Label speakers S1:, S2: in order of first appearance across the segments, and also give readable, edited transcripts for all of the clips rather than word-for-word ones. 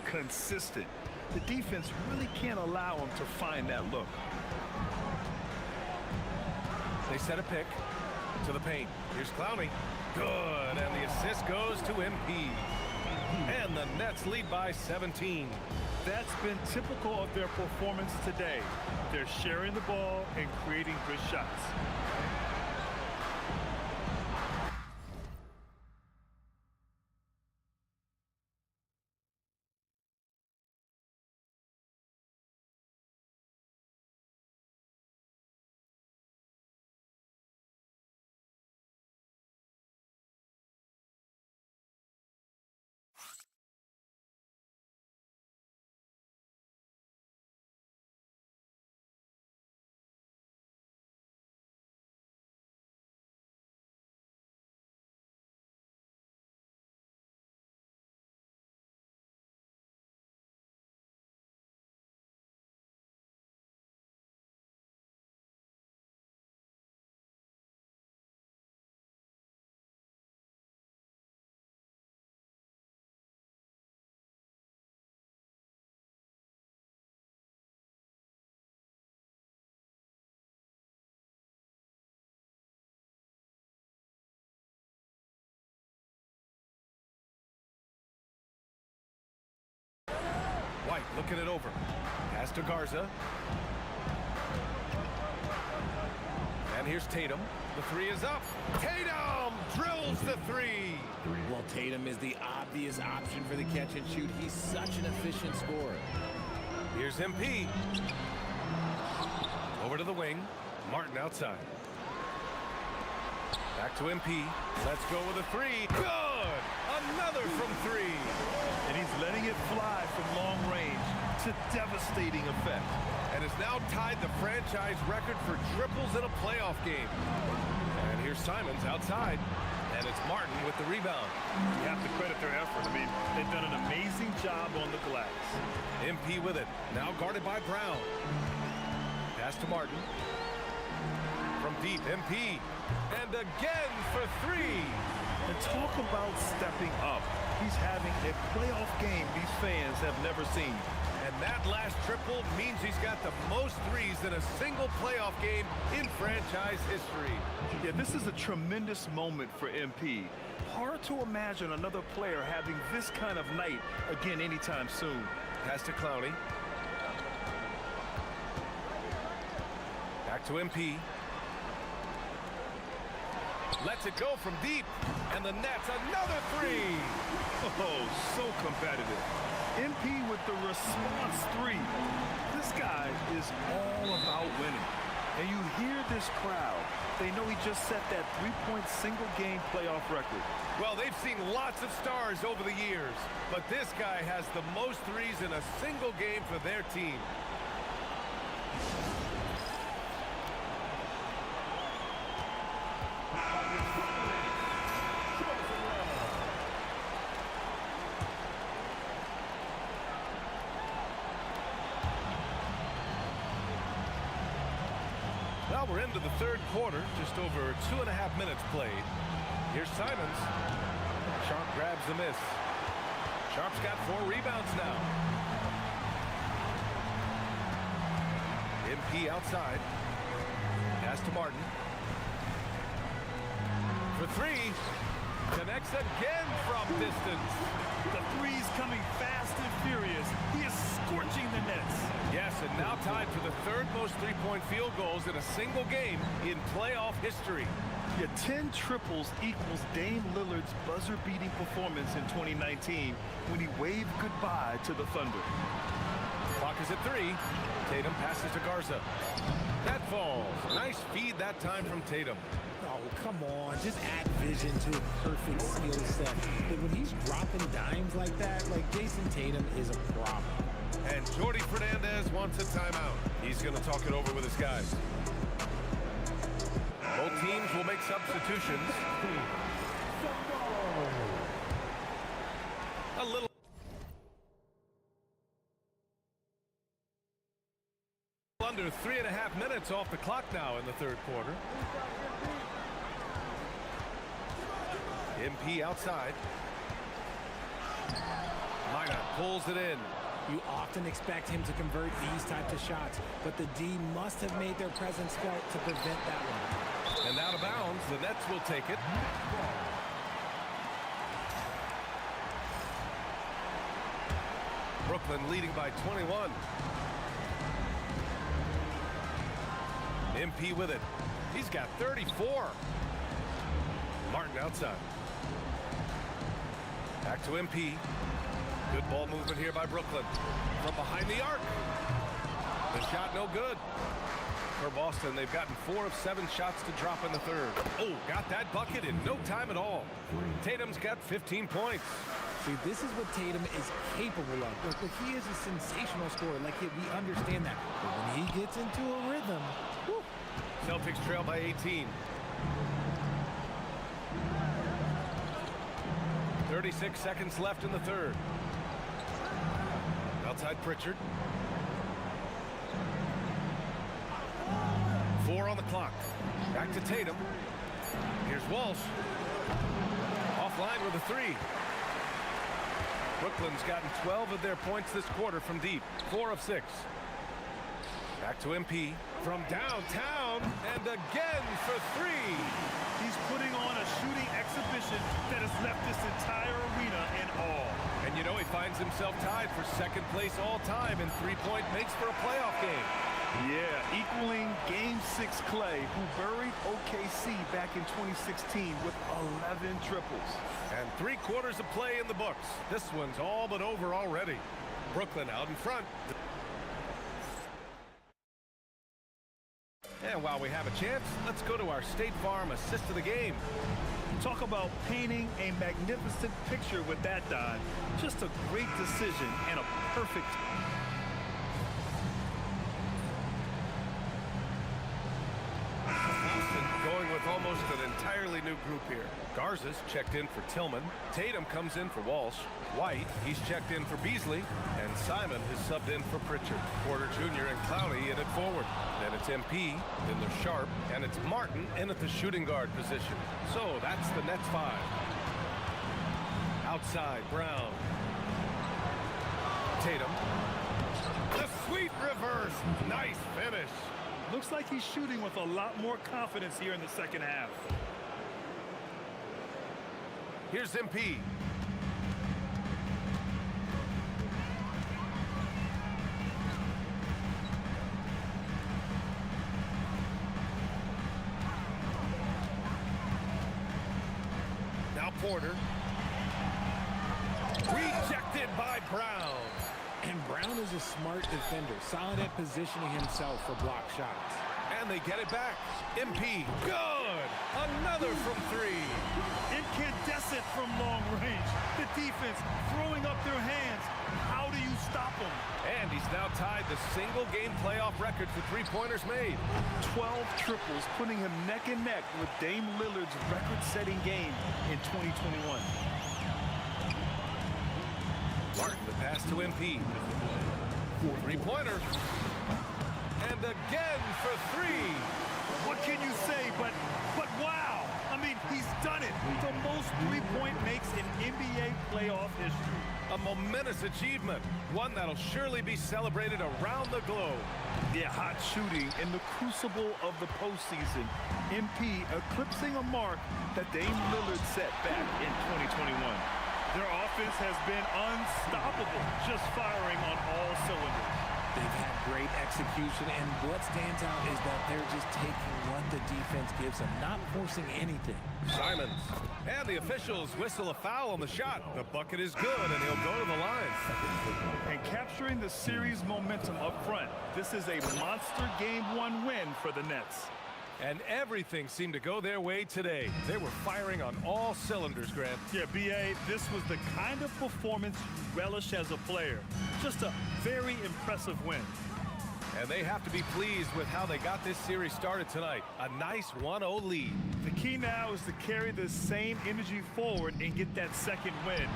S1: consistent. The defense really can't allow him to find that look.
S2: They set a pick to the paint. Here's Clowney. Good, and the assist goes to MP. And the Nets lead by 17.
S1: That's been typical of their performance today. They're sharing the ball and creating good shots.
S2: White looking it over. Pass to Garza. And here's Tatum. The three is up. Tatum drills the three.
S3: Well, Tatum is the obvious option for the catch and shoot. He's such an efficient scorer.
S2: Here's MP. Over to the wing. Martin outside. Back to MP. Let's go with a three. Good! Another from three.
S1: And he's letting it fly from long range to devastating effect.
S2: And has now tied the franchise record for triples in a playoff game. And here's Simons outside. And it's Martin with the rebound.
S1: You have to credit their effort. I mean, they've done an amazing job on the glass.
S2: MP with it. Now guarded by Brown. Pass to Martin. From deep, MP. And again for three.
S1: And talk about stepping up. He's having a playoff game these fans have never seen.
S2: And that last triple means he's got the most threes in a single playoff game in franchise history.
S1: Yeah, this is a tremendous moment for MP. Hard to imagine another player having this kind of night again anytime soon.
S2: Pass to Clowney. Back to MP. Lets it go from deep. And the Nets, another three.
S1: Oh, so competitive. MP with the response three. This guy is all about winning. And you hear this crowd. They know he just set that three-point single-game playoff record.
S2: Well, they've seen lots of stars over the years. But this guy has the most threes in a single game for their team. Well, we're into the third quarter, just over 2.5 minutes played. Here's Simons. Sharp grabs the miss. Sharp's got 4 rebounds now. MP outside. Pass to Martin. For three. Connects again from distance.
S1: The three's coming fast and furious. He is scorching the Nets.
S2: Yes, and now tied for the third most three-point field goals in a single game in playoff history.
S1: Yeah, 10 triples equals Dame Lillard's buzzer-beating performance in 2019 when he waved goodbye to the Thunder.
S2: Clock is at 3. Tatum passes to Garza. That falls. Nice feed that time from Tatum.
S3: Oh, come on. Just add vision to a perfect skill set. But when he's dropping dimes like that, like Jason Tatum is a problem.
S2: And Jordi Fernandez wants a timeout. He's going to talk it over with his guys. Both teams will make substitutions. A little under 3.5 minutes off the clock now in the third quarter. MP outside. Minot pulls it in.
S3: You often expect him to convert these types of shots, but the D must have made their presence felt to prevent that one.
S2: And out of bounds, the Nets will take it. Brooklyn leading by 21. MP with it. He's got 34. Martin outside. Back to MP. Good ball movement here by Brooklyn. From behind the arc. The shot no good. For Boston, they've gotten 4 of 7 shots to drop in the third. Oh, got that bucket in no time at all. Tatum's got 15 points.
S3: See, this is what Tatum is capable of. Look, he is a sensational scorer. Like, we understand that. But when he gets into a rhythm, whew.
S2: Celtics trail by 18. 36 seconds left in the third. Outside Pritchard. 4 on the clock. Back to Tatum. Here's Walsh. Offline with a 3. Brooklyn's gotten 12 of their points this quarter from deep. 4 of 6. Back to MP. From downtown. And again for 3.
S1: He's putting on a shooting exhibition that has left this entire arena in awe.
S2: And you know he finds himself tied for second place all time in three-point makes for a playoff game.
S1: Yeah, equaling Game 6 Clay, who buried OKC back in 2016 with 11 triples.
S2: And 3/4 of play in the books. This one's all but over already. Brooklyn out in front. And while we have a chance, let's go to our State Farm assist of the game.
S1: Talk about painting a magnificent picture with that dive. Just a great decision and a perfect.
S2: Going with almost an entirely new group here. Garza's checked in for Tillman. Tatum comes in for Walsh. White, he's checked in for Beasley. And Simon has subbed in for Pritchard. Porter Jr. and Clowney in at forward. Then it's MP, then there's Sharp, and it's Martin in at the shooting guard position. So that's the Nets 5. Outside, Brown. Tatum. The sweet reverse. Nice finish.
S1: Looks like he's shooting with a lot more confidence here in the second half.
S2: Here's MP. Now Porter. Rejected by Brown.
S3: And Brown is a smart defender, solid at positioning himself for block shots.
S2: And they get it back. MP, good! Another from 3.
S1: Incandescent from long range. The defense throwing up their hands. How do you stop them?
S2: And he's now tied the single-game playoff record for three-pointers made.
S1: 12 triples, putting him neck and neck with Dame Lillard's record-setting game in 2021.
S2: Martin, the pass to MP. 3-pointer. And again for 3.
S1: What can you say but wow? I mean, he's done it. The most three-point makes in NBA playoff history.
S2: A momentous achievement. One that'll surely be celebrated around the globe.
S1: Yeah, hot shooting in the crucible of the postseason. MP eclipsing a mark that Dame Lillard set back in 2021. Their offense has been unstoppable, just firing on all cylinders.
S3: They've had great execution, and what stands out is that they're just taking what the defense gives them, not forcing anything.
S2: Simons. And the officials whistle a foul on the shot. The bucket is good, and he'll go to the line.
S1: And capturing the series momentum up front, this is a monster Game 1 win for the Nets.
S2: And everything seemed to go their way today. They were firing on all cylinders, Grant.
S1: Yeah, B.A., this was the kind of performance you relish as a player. Just a very impressive win.
S2: And they have to be pleased with how they got this series started tonight. A nice 1-0 lead.
S1: The key now is to carry this same energy forward and get that second win.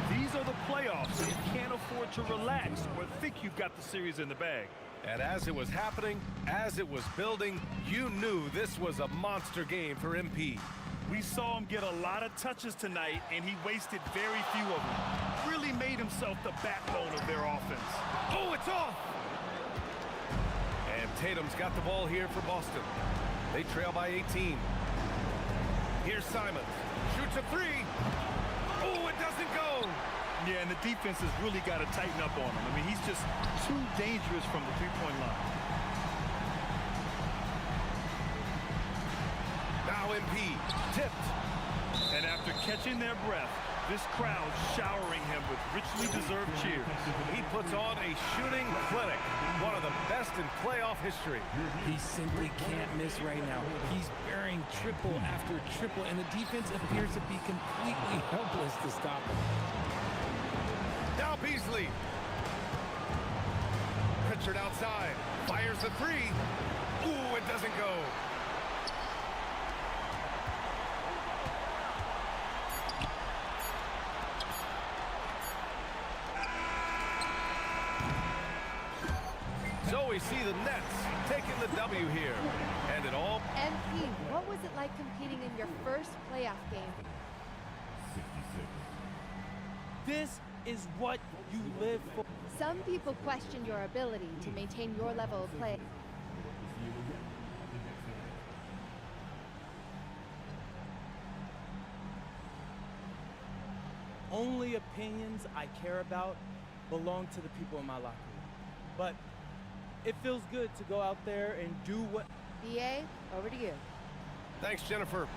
S1: These are the playoffs, so you can't afford to relax or think you've got the series in the bag.
S2: And as it was happening, as it was building, you knew this was a monster game for MP.
S1: We saw him get a lot of touches tonight, and he wasted very few of them. Really made himself the backbone of their offense.
S2: Oh, it's off! And Tatum's got the ball here for Boston. They trail by 18. Here's Simons. Shoots a three. Oh, it doesn't go.
S1: Yeah, and the defense has really got to tighten up on him. I mean, he's just too dangerous from the three-point line.
S2: Now MP, tipped.
S1: And after catching their breath, this crowd showering him with richly deserved cheers.
S2: He puts on a shooting clinic, one of the best in playoff history.
S3: He simply can't miss right now. He's burying triple after triple, and the defense appears to be completely helpless to stop him.
S2: Now Beasley. Pritchard outside, fires the three. Ooh, it doesn't go. So we see the Nets taking the W here. And it all...
S4: MP, what was it like competing in your first playoff game?
S5: This is what you live for.
S4: Some people question your ability to maintain your level of play.
S5: Only opinions I care about belong to the people in my locker room. But it feels good to go out there and do what...
S4: BA, over to you.
S2: Thanks, Jennifer.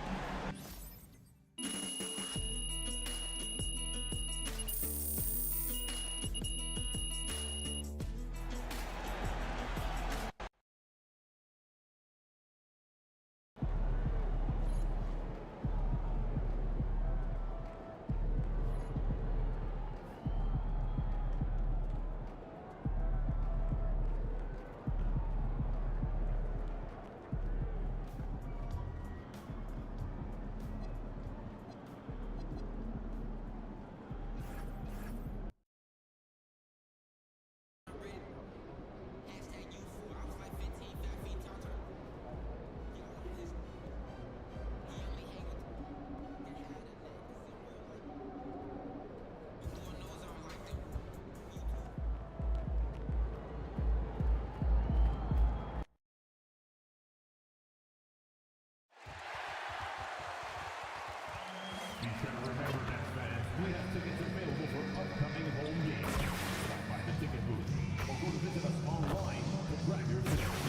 S6: We have tickets available for upcoming home games. Stop by the ticket booth or go to visit us online to grab your tickets.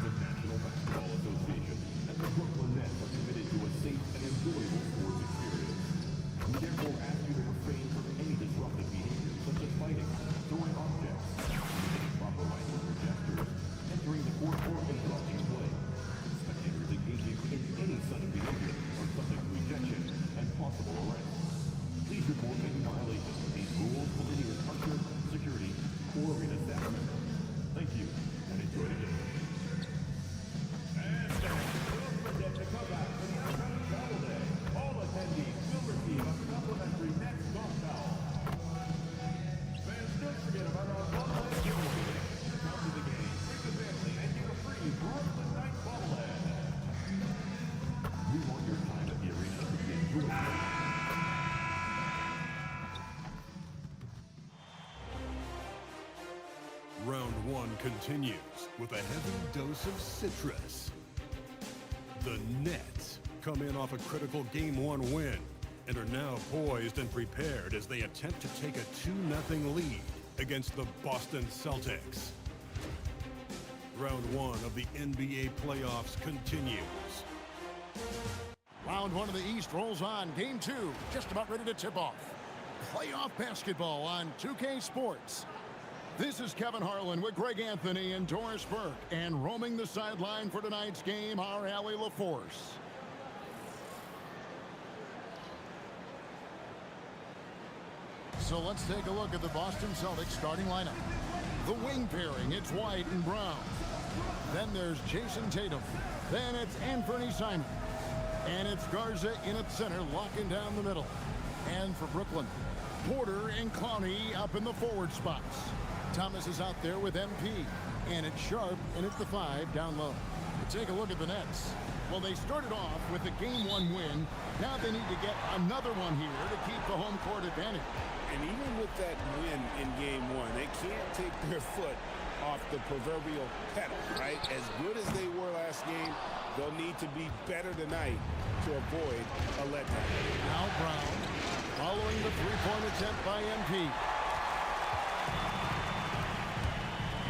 S6: The National Basketball Association and the Brooklyn Nets are committed to a safe and enjoyable sports experience. We therefore ask you to refrain from any disruptive behavior such as fighting, throwing objects, using improper language or gestures, entering the court or interrupting play. Spectators engaging in any such behavior are subject to ejection and possible arrest. Please report any violations of these rules to linear structure, security, or arena staff members. Thank you, and enjoy the game. And don't forget to come back for the upcoming Travel Day. All attendees will receive a complimentary Nets golf towel. Fans, don't forget about our bobblehead giveaway. Come to the game, bring the family, and get a free Brooklyn Night bobblehead. We want your time at the arena to be enjoyable.
S7: Round one continues with a heavy dose of citrus. The Nets come in off a critical Game 1 win and are now poised and prepared as they attempt to take a 2-0 lead against the Boston Celtics. Round one of the NBA playoffs continues.
S8: Round one of the East rolls on. Game two, just about ready to tip off. Playoff basketball on 2K Sports. This is Kevin Harlan with Greg Anthony and Doris Burke. And roaming the sideline for tonight's game, our Allie LaForce. So let's take a look at the Boston Celtics starting lineup. The wing pairing, it's White and Brown. Then there's Jason Tatum. Then it's Anthony Simons. And it's Garza in at center, locking down the middle. And for Brooklyn, Porter and Clowney up in the forward spots. Thomas is out there with MP. And it's Sharp, and it's the 5 down low. Take a look at the Nets. Well, they started off with a Game 1 win. Now they need to get another one here to keep the home court advantage.
S9: And even with that win in Game 1, they can't take their foot off the proverbial pedal, right? As good as they were last game, they'll need to be better tonight to avoid a letdown.
S8: Now Brown following the three-point attempt by MP.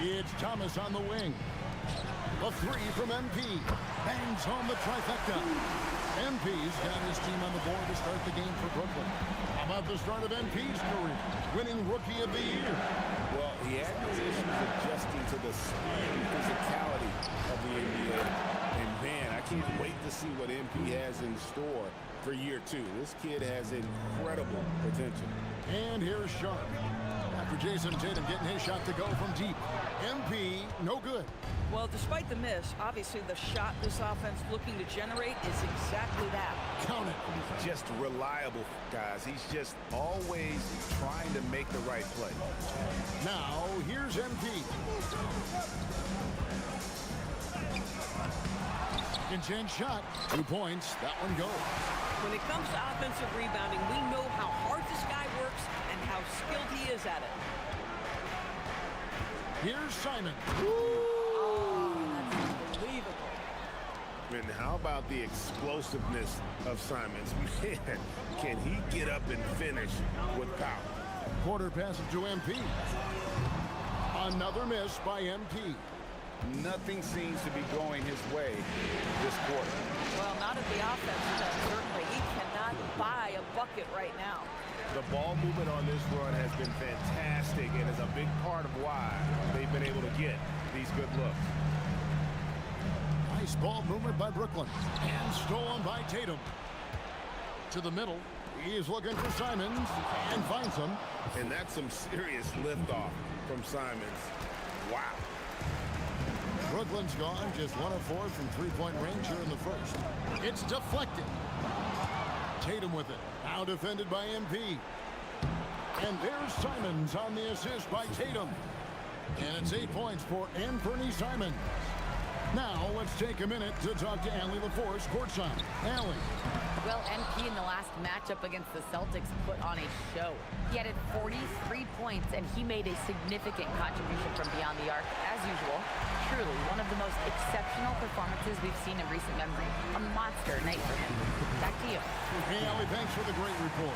S8: It's Thomas on the wing. A three from MP. Bangs home the trifecta. MP's got his team on the board to start the game for Brooklyn. How about the start of MP's career? Winning Rookie of the Year.
S9: Well, he had no issues adjusting to the speed and physicality of the NBA. And man, I can't wait to see what MP has in store for year 2. This kid has incredible potential.
S8: And here's Sharp. After Jason Tatum getting his shot to go from deep. MP, no good.
S10: Well, despite the miss, obviously the shot this offense looking to generate is exactly that.
S8: Count it.
S2: He's just reliable, guys. He's just always trying to make the right play.
S8: Now, here's MP. Intense shot. 2 points. That one goes.
S10: When it comes to offensive rebounding, we know how hard this guy works and how skilled he is at it.
S8: Here's Simon.
S10: Oh, that's unbelievable.
S2: And how about the explosiveness of Simons? Man, can he get up and finish with power?
S8: Quarter passes to MP. Another miss by MP.
S9: Nothing seems to be going his way this quarter.
S10: Well, not at the offensive end, certainly. He cannot buy a bucket right now.
S2: The ball movement on this run has been fantastic and is a big part of why they've been able to get these good looks.
S8: Nice ball movement by Brooklyn. And stolen by Tatum. To the middle. He is looking for Simons and finds him.
S2: And that's some serious liftoff from Simons. Wow.
S8: Brooklyn's gone just 1 of 4 from three-point range here in the first. It's deflected. Tatum with it. Now defended by MP. And there's Simons on the assist by Tatum. And it's 8 points for Anthony Simons. Now let's take a minute to talk to Allie LaForce courtside. Allie.
S11: Well, MP in the last matchup against the Celtics put on a show. He added 43 points, and he made a significant contribution from beyond the arc, as usual. Truly, one of the most exceptional performances we've seen in recent memory. A monster night for him. Back to you.
S8: Hey, Allie, thanks for the great report.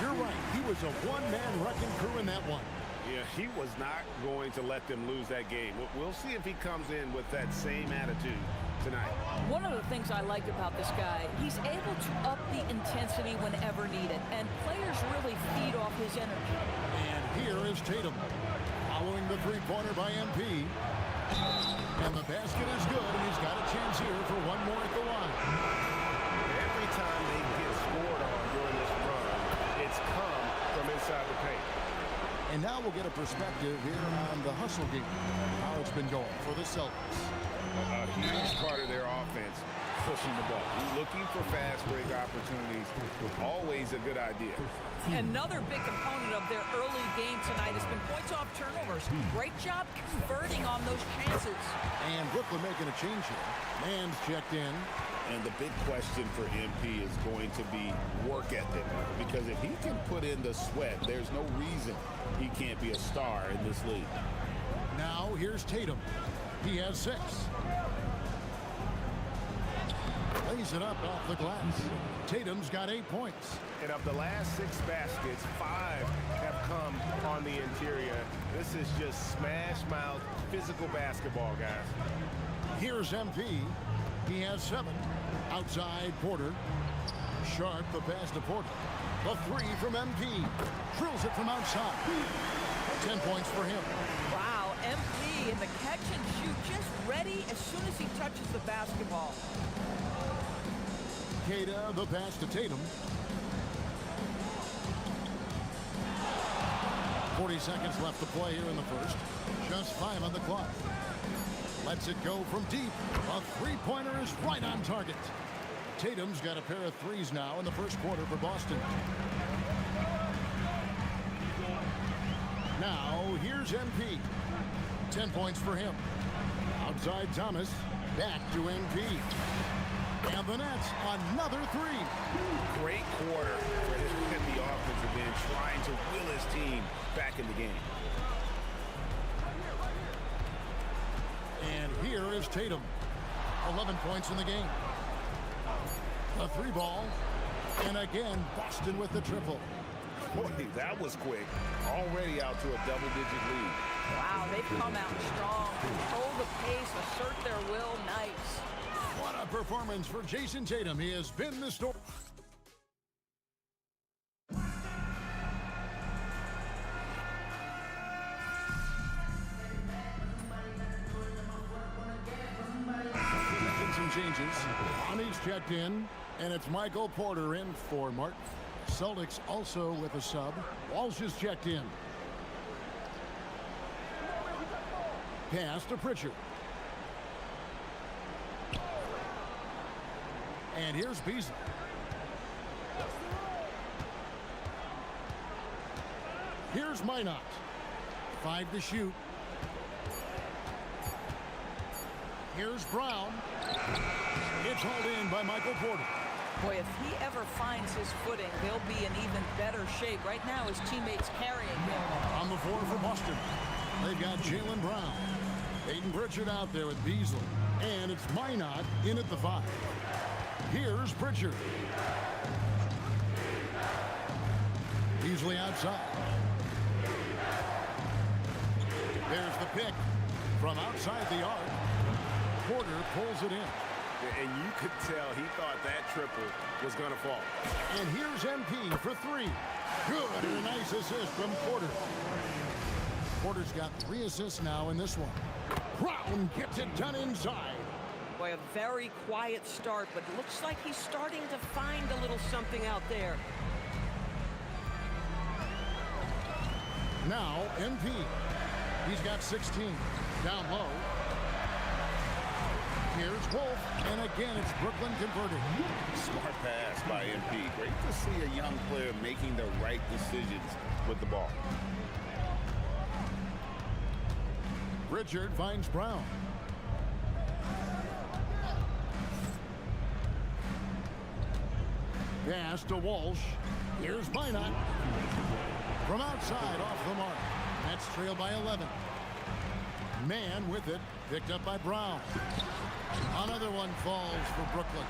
S8: You're right. He was a one-man wrecking crew in that one.
S2: Yeah, he was not going to let them lose that game. We'll see if he comes in with that same attitude tonight.
S10: One of the things I like about this guy, he's able to up the intensity whenever needed, and players really feed off his energy.
S8: And here is Tatum, following the three-pointer by MP. And the basket is good, and he's got a chance here for one more at the line.
S2: Every time they get scored on during this run, it's come from inside the paint.
S8: And now we'll get a perspective here on the hustle game, how it's been going for the Celtics.
S2: A huge part of their offense, pushing the ball. Looking for fast break opportunities, always a good idea.
S10: Another big component of their early game tonight has been points off turnovers. Great job converting on those chances.
S8: And Brooklyn making a change here. Mann's checked in.
S2: And the big question for MP is going to be work ethic. Because if he can put in the sweat, there's no reason he can't be a star in this league.
S8: Now here's Tatum. He has 6. Lays it up off the glass. Tatum's got 8 points.
S2: And of the last 6 baskets, 5 have come on the interior. This is just smash mouth physical basketball, guys.
S8: Here's MP. He has 7. Outside Porter. Sharp the pass to Porter. The 3 from MP. Drills it from outside. 10 points for him.
S10: Wow, MP in the catch and shoot, just ready as soon as he touches the basketball.
S8: Queta the pass to Tatum. 40 seconds left to play here in the first. Just 5 on the clock. Lets it go from deep. A three-pointer is right on target. Tatum's got a pair of threes now in the first quarter for Boston. Now, here's MP. 10 points for him. Outside Thomas. Back to MP. And the Nets, another three.
S9: Great quarter for him and the offensive end, trying to will his team back in the game.
S8: And here is Tatum. 11 points in the game. A three ball. And again, Boston with the triple.
S9: Boy, that was quick. Already out to a double-digit lead.
S10: Wow, they've come out strong. Control the pace, assert their will. Nice.
S8: What a performance for Jason Tatum. He has been the story. Making some changes. Lonnie's checked in, and it's Michael Porter in for Martin. Celtics also with a sub. Walsh is checked in. Pass to Pritchard. And here's Beasley. Here's Minot. 5 to shoot. Here's Brown. It's hauled in by Michael Porter.
S10: Boy, if he ever finds his footing, he'll be in even better shape. Right now, his teammates carrying him.
S8: On the floor for Boston, they've got Jaylen Brown. Peyton Pritchard out there with Beasley. And it's Minot in at the 5. Here's Pritchard. Beasley outside. There's the pick from outside the arc. Porter pulls it in.
S9: And you could tell he thought that triple was going to fall.
S8: And here's MP for 3. Good, and a nice assist from Porter. Porter's got 3 assists now in this one. Brown gets it done inside.
S10: Boy, a very quiet start, but looks like he's starting to find a little something out there.
S8: Now, MP. He's got 16. Down low. Here's Wolf, and again, it's Brooklyn converting.
S9: Smart pass by MP. Great to see a young player making the right decisions with the ball.
S8: Richard finds Brown. Pass to Walsh. Here's Minot. From outside, off the mark. That's trailed by 11. Man with it, picked up by Brown. Another one falls for Brooklyn.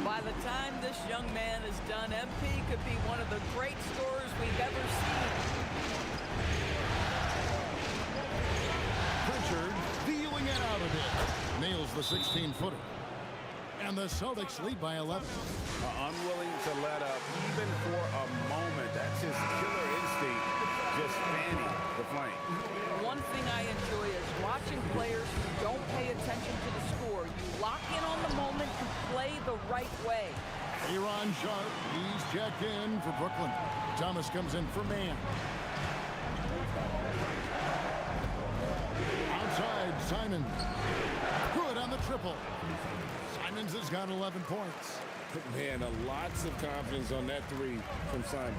S10: By the time this young man is done, MP could be one of the great scorers we've ever seen.
S8: Pritchard feeling it out of it. Nails the 16-footer. And the Celtics lead by 11.
S9: Unwilling to let up even for a moment. That's his killer instinct, just fanning the flame.
S10: One thing I enjoy is watching players who don't pay attention to the score. You lock in on the moment and play the right way.
S8: Aaron Sharp, he's checked in for Brooklyn. Thomas comes in for Man. Outside, Simon. Good on the triple. Simons has got 11 points.
S9: Man, lots of confidence on that 3 from Simons.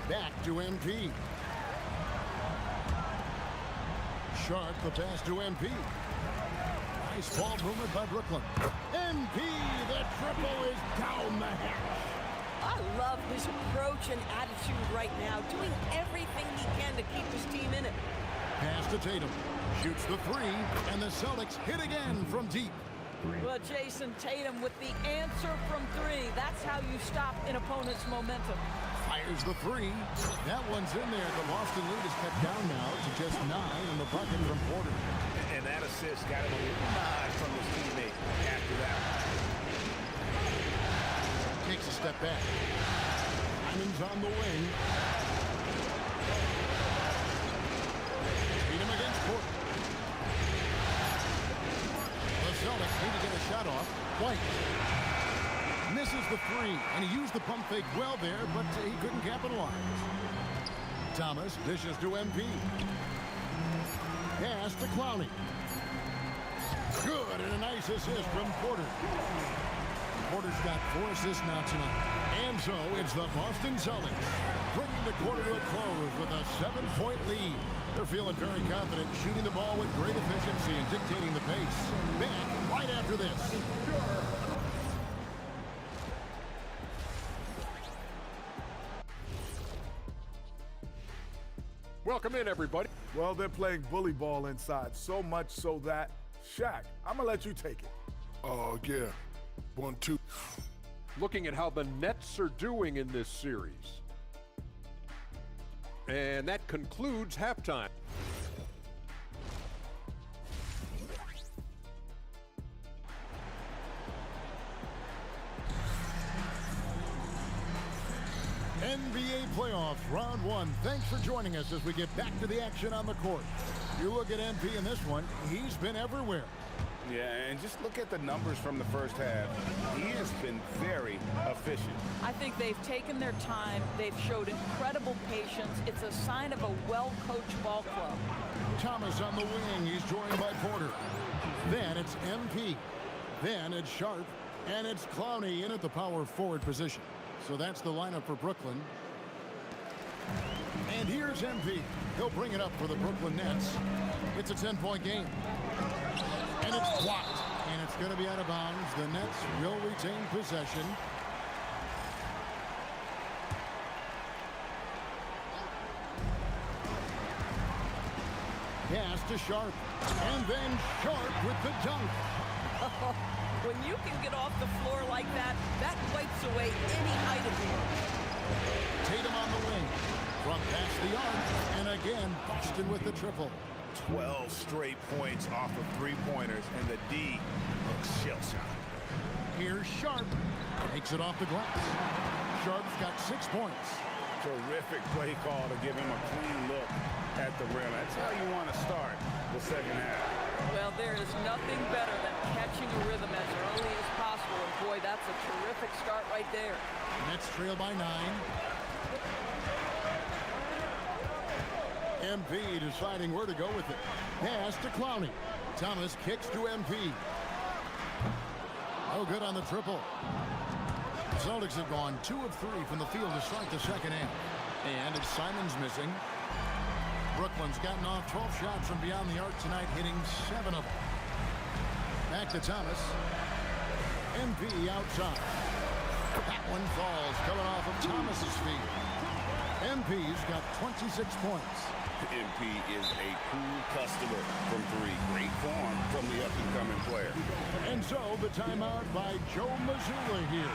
S8: Back to MP. Sharp, the pass to MP. Nice ball movement by Brooklyn. MP, the triple is down the hatch.
S10: I love his approach and attitude right now, doing everything he can to keep his team in it.
S8: Pass to Tatum. Shoots the 3, and the Celtics hit again from deep.
S10: Well, Jason Tatum with the answer from 3. That's how you stop an opponent's momentum.
S8: Fires the 3. That one's in there. The Boston lead is cut down now to just 9 in the bucket from Porter.
S9: And that assist got him a little nod from his teammate after that.
S8: Takes a step back. Simon's on the wing. Beat him against Porter. The Celtics need to get a shot off. White misses the 3, and he used the pump fake well there, but he couldn't capitalize. Thomas dishes to MP. Pass to Clowney. Good, and a nice assist from Porter. Porter's got 4 assists now tonight. And so it's the Boston Celtics bringing the quarter to a close with a 7-point lead. They're They're feeling very confident, shooting the ball with great efficiency and dictating the pace. Back right after this.
S12: Welcome in, everybody.
S13: Well, they're playing bully ball inside, so much so that, Shaq, I'm going to let you take it.
S7: Oh, yeah. 1-2.
S12: Looking at how the Nets are doing in this series. And that concludes halftime.
S8: NBA playoffs, round one. Thanks for joining us as we get back to the action on the court. You look at MP in this one, he's been everywhere.
S9: Yeah, and just look at the numbers from the first half. He has been very efficient.
S10: I think they've taken their time. They've showed incredible patience. It's a sign of a well-coached ball club.
S8: Thomas on the wing. He's joined by Porter. Then it's MP. Then it's Sharp. And it's Clowney in at the power forward position. So that's the lineup for Brooklyn. And here's MP. He'll bring it up for the Brooklyn Nets. It's a 10-point game. And it's blocked. And it's going to be out of bounds. The Nets will retain possession. Pass to Sharp. And then Sharp with the dunk.
S10: When you can get off the floor like that, that wipes away any height advantage.
S8: Tatum on the wing. From past the arc. And again, Boston with the triple.
S9: 12 straight points off of three-pointers, and the D looks shell-shocked.
S8: Here's Sharp. Takes it off the glass. Sharp's got 6 points.
S9: Terrific play call to give him a clean look at the rim. That's how you want to start the second half.
S10: Well, there is nothing better than catching a rhythm as early as possible. And boy, that's a terrific start right there.
S8: Nets trail by 9. MP deciding where to go with it. Pass to Clowney. Thomas kicks to MP. Oh, good on the triple. The Celtics have gone 2 of 3 from the field to start the second half. And it's Simons missing. Brooklyn's gotten off 12 shots from beyond the arc tonight, hitting 7 of them. Back to Thomas. MP outside. That one falls, coming off of Thomas's feet. MP's got 26 points.
S9: MP is a cool customer from 3. Great form from the up-and-coming player.
S8: And so the timeout by Joe Mazzulla here.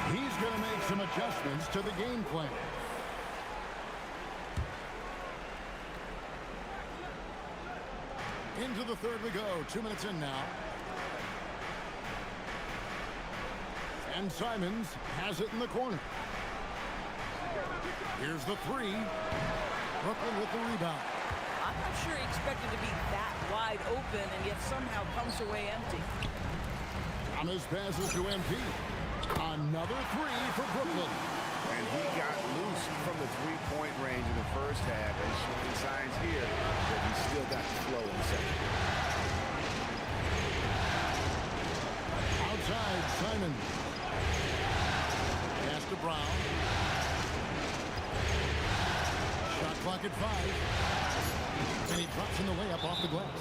S8: He's going to make some adjustments to the game plan. Into the third we go. 2 minutes in now. And Simons has it in the corner. Here's the 3. Brooklyn with the rebound.
S10: I'm not sure he expected to be that wide open and yet somehow comes away empty.
S8: Thomas passes to MP. Another 3 for Brooklyn.
S9: And he got loose from the three-point range in the first half and showing signs here that he's still got the flow in the second.
S8: Outside, Simons. Pass to Brown. Shot clock at 5. And he drops in the layup off the glass.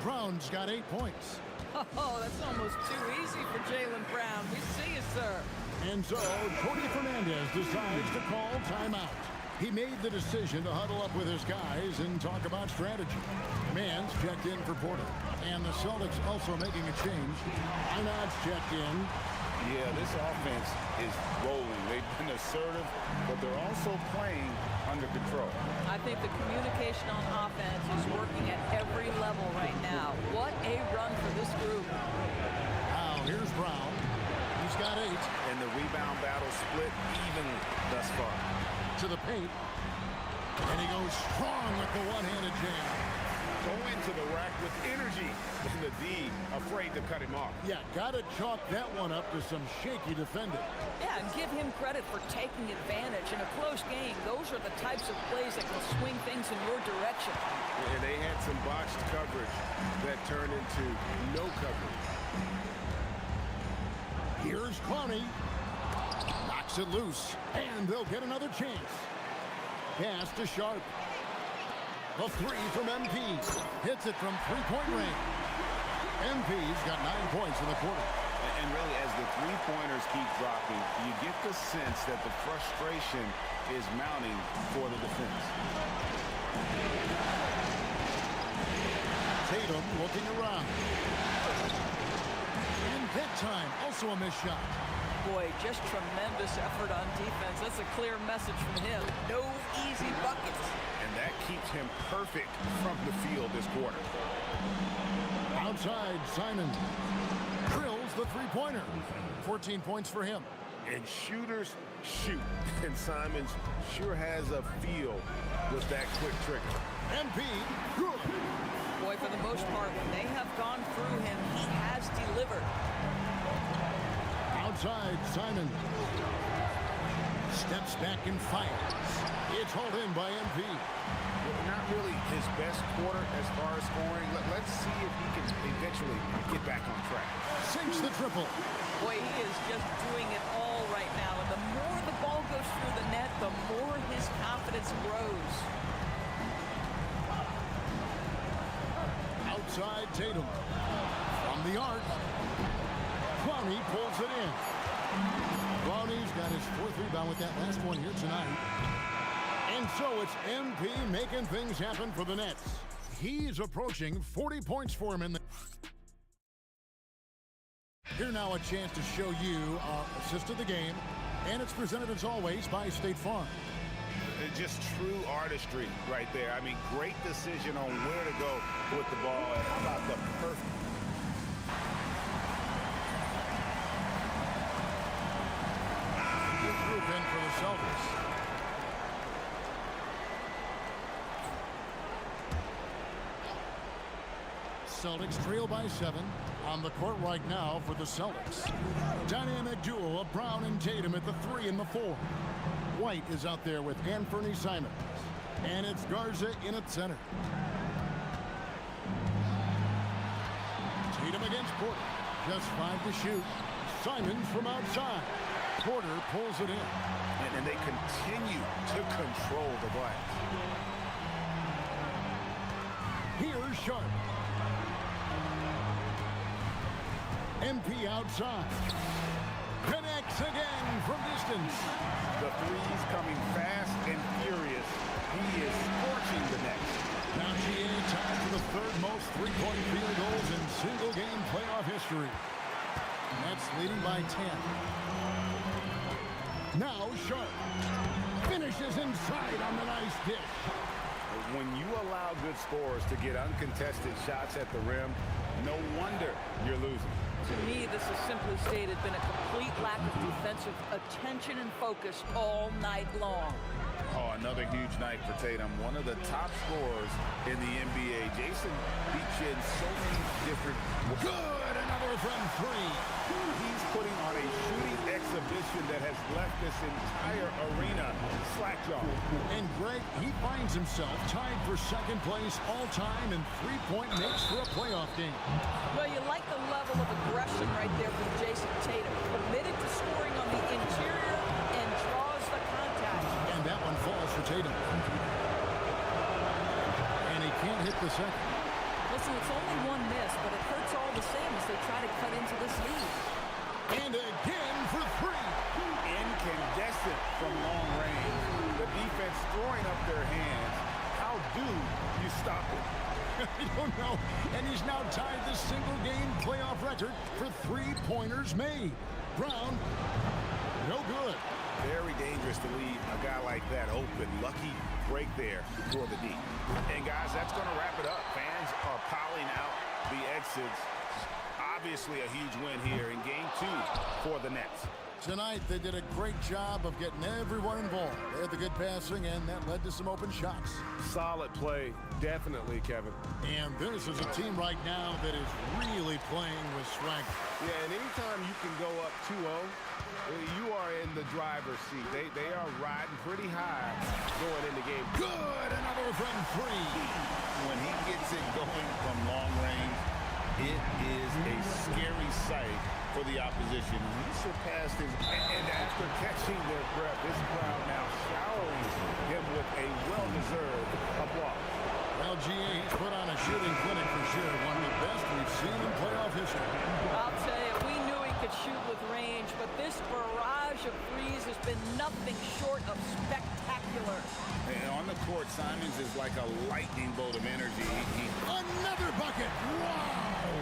S8: Brown's got 8 points.
S10: Oh, that's almost too easy for Jaylen Brown. We see you, sir.
S8: And so, Cody Fernandez decides to call timeout. He made the decision to huddle up with his guys and talk about strategy. Mann's checked in for Porter. And the Celtics also making a change. Inad's checked in.
S9: Yeah, this offense is rolling. They've been assertive, but they're also playing under control.
S10: I think the communication on offense is working at every level right now. What a run for this group.
S8: Now, here's Brown. He's got 8.
S9: And the rebound battle split evenly thus far.
S8: To the paint. And he goes strong with the one-handed jam.
S9: Go into the rack with energy. And the D afraid to cut him off.
S8: Yeah, got to chalk that one up to some shaky defending.
S10: Yeah, and give him credit for taking advantage. In a close game, those are the types of plays that can swing things in your direction.
S9: And they had some botched coverage that turned into no coverage.
S8: Here's Clowney. Knocks it loose. And they'll get another chance. Pass to Sharp. The three from MP. Hits it from three-point range. MP's got 9 points in the quarter.
S9: And really, as the three-pointers keep dropping, you get the sense that the frustration is mounting for the defense.
S8: Tatum looking around. And that time, also a missed shot.
S10: Boy, just tremendous effort on defense. That's a clear message from him. No easy buckets.
S9: And that keeps him perfect from the field this quarter.
S8: Outside, Simon drills the three-pointer. 14 points for him.
S9: And shooters shoot. And Simons sure has a feel with that quick trigger.
S8: MP, good.
S10: Boy, for the most part, when they have gone through him, he has delivered.
S8: Outside, Simon steps back and fires. It's hauled in by MP.
S9: Not really his best quarter as far as scoring. Let's see if he can eventually get back on track.
S8: Sinks the triple.
S10: Boy, he is just doing it all right now. And the more the ball goes through the net, the more his confidence grows.
S8: Outside, Tatum. From the arc. Clowney pulls it in. Clowney's got his 4th rebound with that last one here tonight. And so it's MP making things happen for the Nets. He's approaching 40 points for him in the... Here now a chance to show you our assist of the game. And it's presented as always by State Farm.
S9: Just true artistry right there. I mean, great decision on where to go with the ball. And how about the perfect...
S8: Good group in for the Celtics. Celtics trail by 7 on the court right now for the Celtics. Dynamic duo of Brown and Tatum at the 3 and the 4. White is out there with Anthony Simons. And it's Garza in at center. Tatum against Porter. Just 5 to shoot. Simons from outside. Porter pulls it in.
S9: And they continue to control the glass.
S8: Here's Sharp. MP outside. Connects again from distance.
S9: The threes coming fast and furious. He is scorching the Nets.
S8: Now GA tied for the 3rd most three-point field goals in single-game playoff history. Nets leading by 10. Now Sharp finishes inside on the nice dish.
S9: When you allow good scorers to get uncontested shots at the rim, no wonder you're losing.
S10: To me, this has simply stated been a complete lack of defensive attention and focus all night long.
S9: Oh, another huge night for Tatum. One of the top scorers in the NBA. Jason beats you in so many different...
S8: Good! Another from 3.
S9: He's putting on a shooting exhibition that has left this entire arena slack-jawed.
S8: And Greg, he finds himself tied for 2nd place all-time in three-point makes for a playoff game.
S10: Well, you like the level of aggression right there from Jason Tatum. Committed to scoring on the interior and draws the contact.
S8: And that one falls for Tatum. And he can't hit the second.
S10: Listen, it's only one miss, but it hurts all the same as they try to cut into this lead.
S8: And again for 3.
S9: Incandescent from long range. The defense throwing up their hands. How do you stop it?
S8: I don't know. And he's now tied the single-game playoff record for three-pointers made. Brown, no good.
S9: Very dangerous to leave a guy like that open. Lucky break there for the D. And guys, that's going to wrap it up. Fans are piling out the exits. Obviously a huge win here in Game 2 for the Nets.
S8: Tonight, they did a great job of getting everyone involved. They had the good passing, and that led to some open shots.
S2: Solid play, definitely, Kevin.
S8: And this is a team right now that is really playing with strength.
S9: Yeah, and anytime you can go up 2-0, you are in the driver's seat. They are riding pretty high going into game.
S8: Good, another from 3.
S9: When he gets it going from long range, it is a scary sight for the opposition. He surpassed his... And after catching their breath, this crowd now showering him with a well-deserved applause.
S8: Well, GA, he's put on a shooting clinic for sure. One of the best we've seen in playoff history.
S10: I'll tell you, we knew he could shoot with range, but this barrage of threes has been nothing short of spectacular.
S9: And on the court, Simons is like a lightning bolt of energy.
S8: Another bucket! Wow!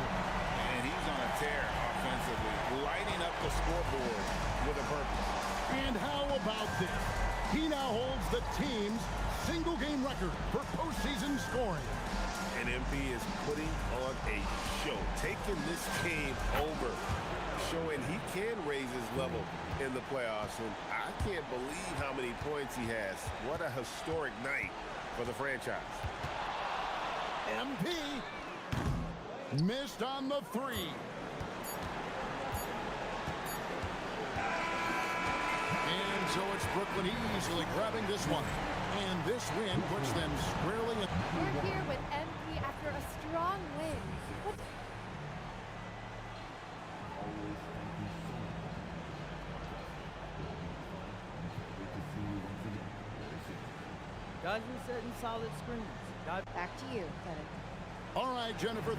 S9: And he's on a tear offensively, lighting up the scoreboard with a purpose.
S8: And how about this? He now holds the team's single-game record for postseason scoring.
S9: And MP is putting on a show, taking this team over, showing he can raise his level in the playoffs. And I can't believe how many points he has. What a historic night for the franchise.
S8: MP missed on the three. And so it's Brooklyn easily grabbing this one. And this win puts them squarely in.
S4: We're here with MP after a strong win.
S5: Guys were setting solid screens.
S4: Back to you, Kevin.
S8: All right, Jennifer.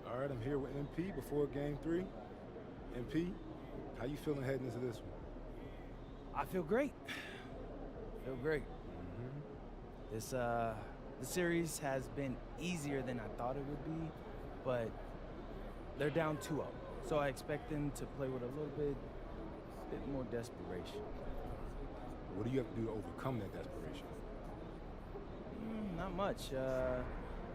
S13: All right, I'm here with MP before Game 3. MP, how you feeling heading into this one?
S5: I feel great. Feel great. This series has been easier than I thought it would be, but they're down 2-0. So I expect them to play with a little bit more desperation.
S13: What do you have to do to overcome that desperation?
S5: Not much.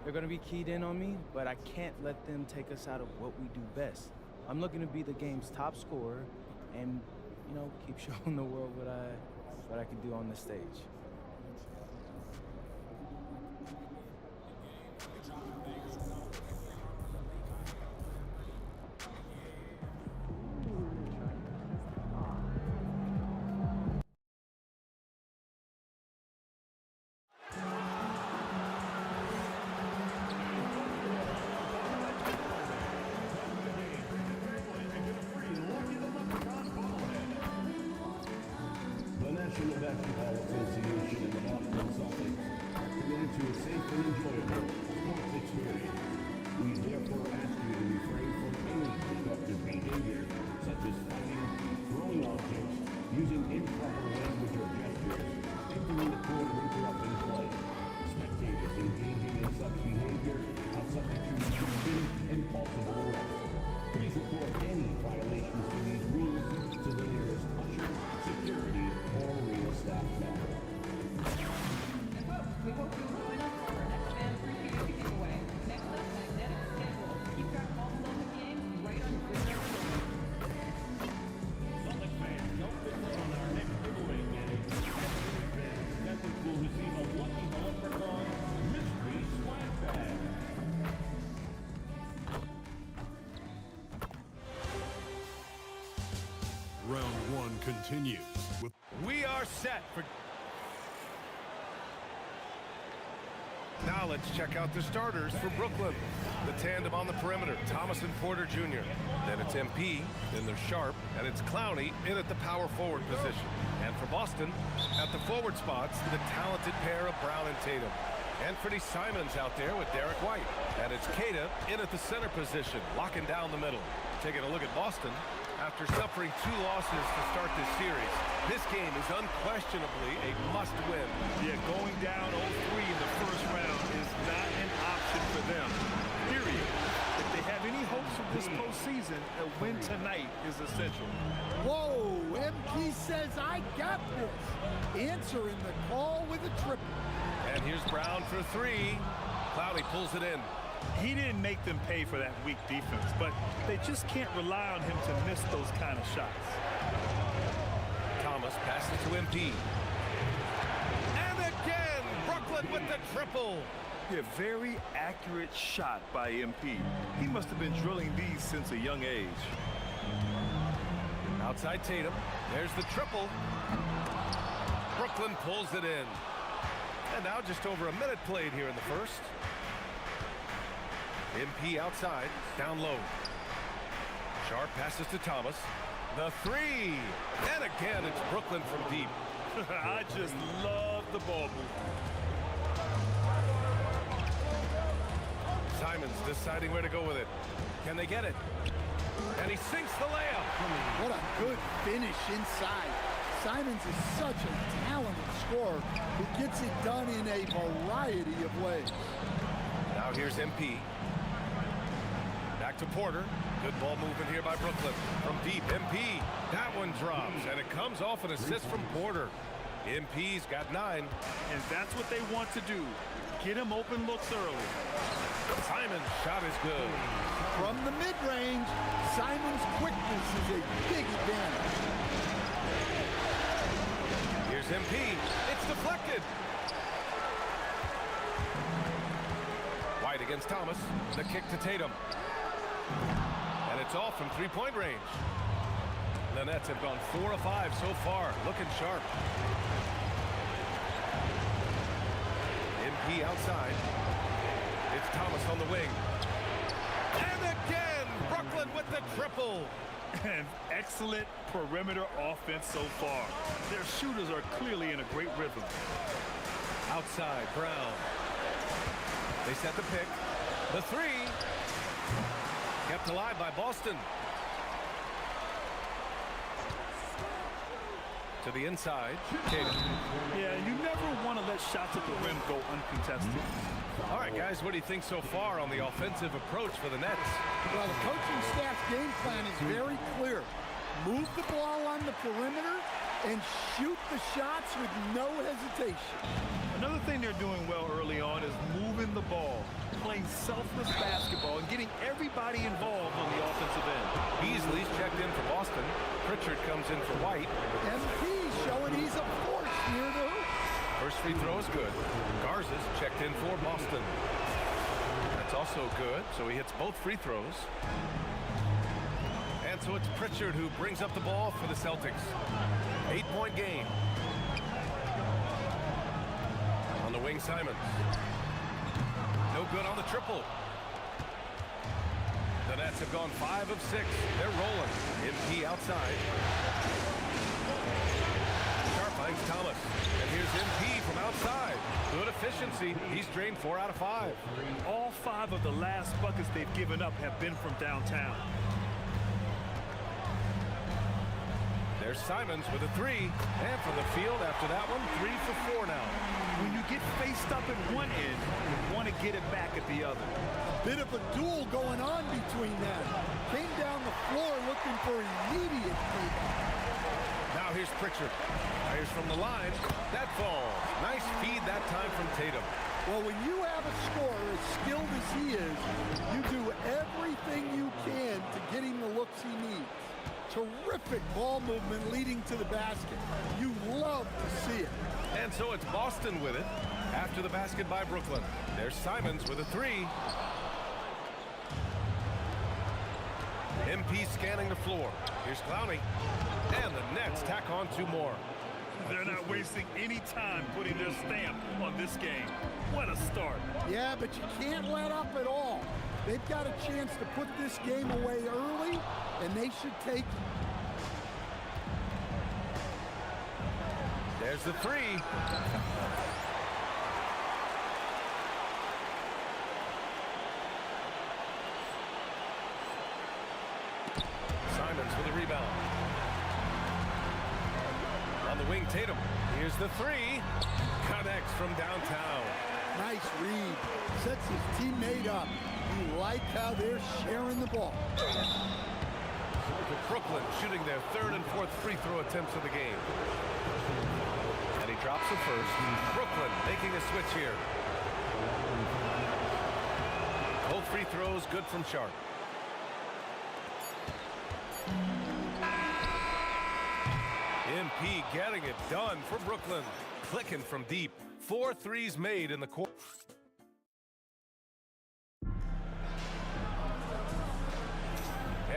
S5: They're going to be keyed in on me, but I can't let them take us out of what we do best. I'm looking to be the game's top scorer and, you know, keep showing the world what I can do on the stage.
S6: The National Basketball Association and the Boston Celtics are committed to a safe and enjoyable sports experience. We therefore ask you to refrain from any disruptive behavior, such as fighting, throwing objects, using improper language or gestures, entering the court or interrupting play. Spectators engaging in such behavior are subject to restriction and possible arrest. Please report any violations to these rules to the nearest usher, security, or arena staff member.
S14: We hope you'll join us for our next fan preview giveaway. Next up, magnetic schedule. Keep track of all the Celtic games right on your Celtic
S6: fans, don't miss out on our next giveaway game. Celtic will receive a lucky Leprechaun mystery swag bag.
S7: Round 1 continues with...
S2: We are set for... Now let's check out the starters for Brooklyn. The tandem on the perimeter, Thomas and Porter Jr. Then it's MP, then there's Sharp, and it's Clowney in at the power forward position. And for Boston, at the forward spots, the talented pair of Brown and Tatum. Anthony Simons out there with Derek White. And it's Keita in at the center position, locking down the middle. Taking a look at Boston. After suffering 2 losses to start this series, this game is unquestionably a must-win.
S1: Yeah, going down 0-3 in the first round is not an option for them, period. If they have any hopes of this postseason, a win tonight is essential.
S15: Whoa, MP says, I got this. Answering the call with a triple.
S2: And here's Brown for three. Clowney pulls it in.
S1: He didn't make them pay for that weak defense, but they just can't rely on him to miss those kind of shots.
S2: Thomas passes to MP. And again, Brooklyn with the triple.
S1: Yeah, very accurate shot by MP. He must have been drilling these since a young age.
S2: Outside Tatum. There's the triple. Brooklyn pulls it in. And now just over a minute played here in the first. MP outside, down low. Sharp passes to Thomas. The three. And again, it's Brooklyn from deep.
S1: I just love the ball move.
S2: Simons deciding where to go with it. Can they get it? And he sinks the layup.
S15: What a good finish inside. Simons is such a talented scorer who gets it done in a variety of ways.
S2: Now here's MP. Back to Porter. Good ball movement here by Brooklyn. From deep, MP. That one drops, and it comes off an assist from Porter. MP's got 9.
S1: And that's what they want to do. Get him open looks early.
S2: Simon's shot is good.
S15: From the mid-range, Simon's quickness is a big advantage.
S2: Here's MP. It's deflected. White against Thomas. The kick to Tatum. And it's off from three-point range. The Nets have gone 4 of 5 so far. Looking sharp. MP outside. It's Thomas on the wing. And again, Brooklyn with the triple.
S1: And excellent perimeter offense so far. Their shooters are clearly in a great rhythm.
S2: Outside, Brown. They set the pick. The three. Kept alive by Boston. To the inside. Tatum.
S1: Yeah, you never want to let shots at the rim go uncontested.
S2: All right, guys, what do you think so far on the offensive approach for the Nets?
S15: Well, the coaching staff's game plan is very clear. Move the ball on the perimeter and shoot the shots with no hesitation.
S1: Another thing they're doing well early on is moving the ball, playing selfless basketball, and getting everybody involved on the offensive end.
S2: Beasley's checked in for Boston. Pritchard comes in for White.
S15: MP showing he's a force near the hoop.
S2: First free throw is good. Garza's checked in for Boston. That's also good, so he hits both free throws. And so it's Pritchard who brings up the ball for the Celtics. 8-point game. On the wing, Simons. No good on the triple. The Nets have gone 5 of 6. They're rolling. MP outside. Sharp finds Thomas. And here's MP from outside. Good efficiency. He's drained 4 out of 5.
S1: All 5 of the last buckets they've given up have been from downtown.
S2: There's Simons with a 3. And from the field after that one, 3 for 4 now.
S1: When you get faced up at one end, you want to get it back at the other.
S15: Bit of a duel going on between them. Came down the floor looking for immediate payback.
S2: Now here's Pritchard. Fires from the line. That falls. Nice feed that time from Tatum.
S15: Well, when you have a scorer as skilled as he is, you do everything you can to get him the looks he needs. Terrific ball movement leading to the basket. You love to see it.
S2: And so it's Boston with it. After the basket by Brooklyn. There's Simons with a 3. MP scanning the floor. Here's Clowney. And the Nets tack on 2 more.
S1: They're not wasting any time putting their stamp on this game. What a start.
S15: Yeah, but you can't let up at all. They've got a chance to put this game away early, and they should take it.
S2: There's the 3. Simons with a rebound. On the wing, Tatum. Here's the 3. Connects from downtown.
S15: Nice read. Sets his teammate up. You like how they're sharing the ball.
S2: Brooklyn shooting their third and fourth free throw attempts of the game. And he drops the first. Brooklyn making a switch here. Both free throws good from Sharp. MP getting it done for Brooklyn. Clicking from deep. 4 threes made in the court.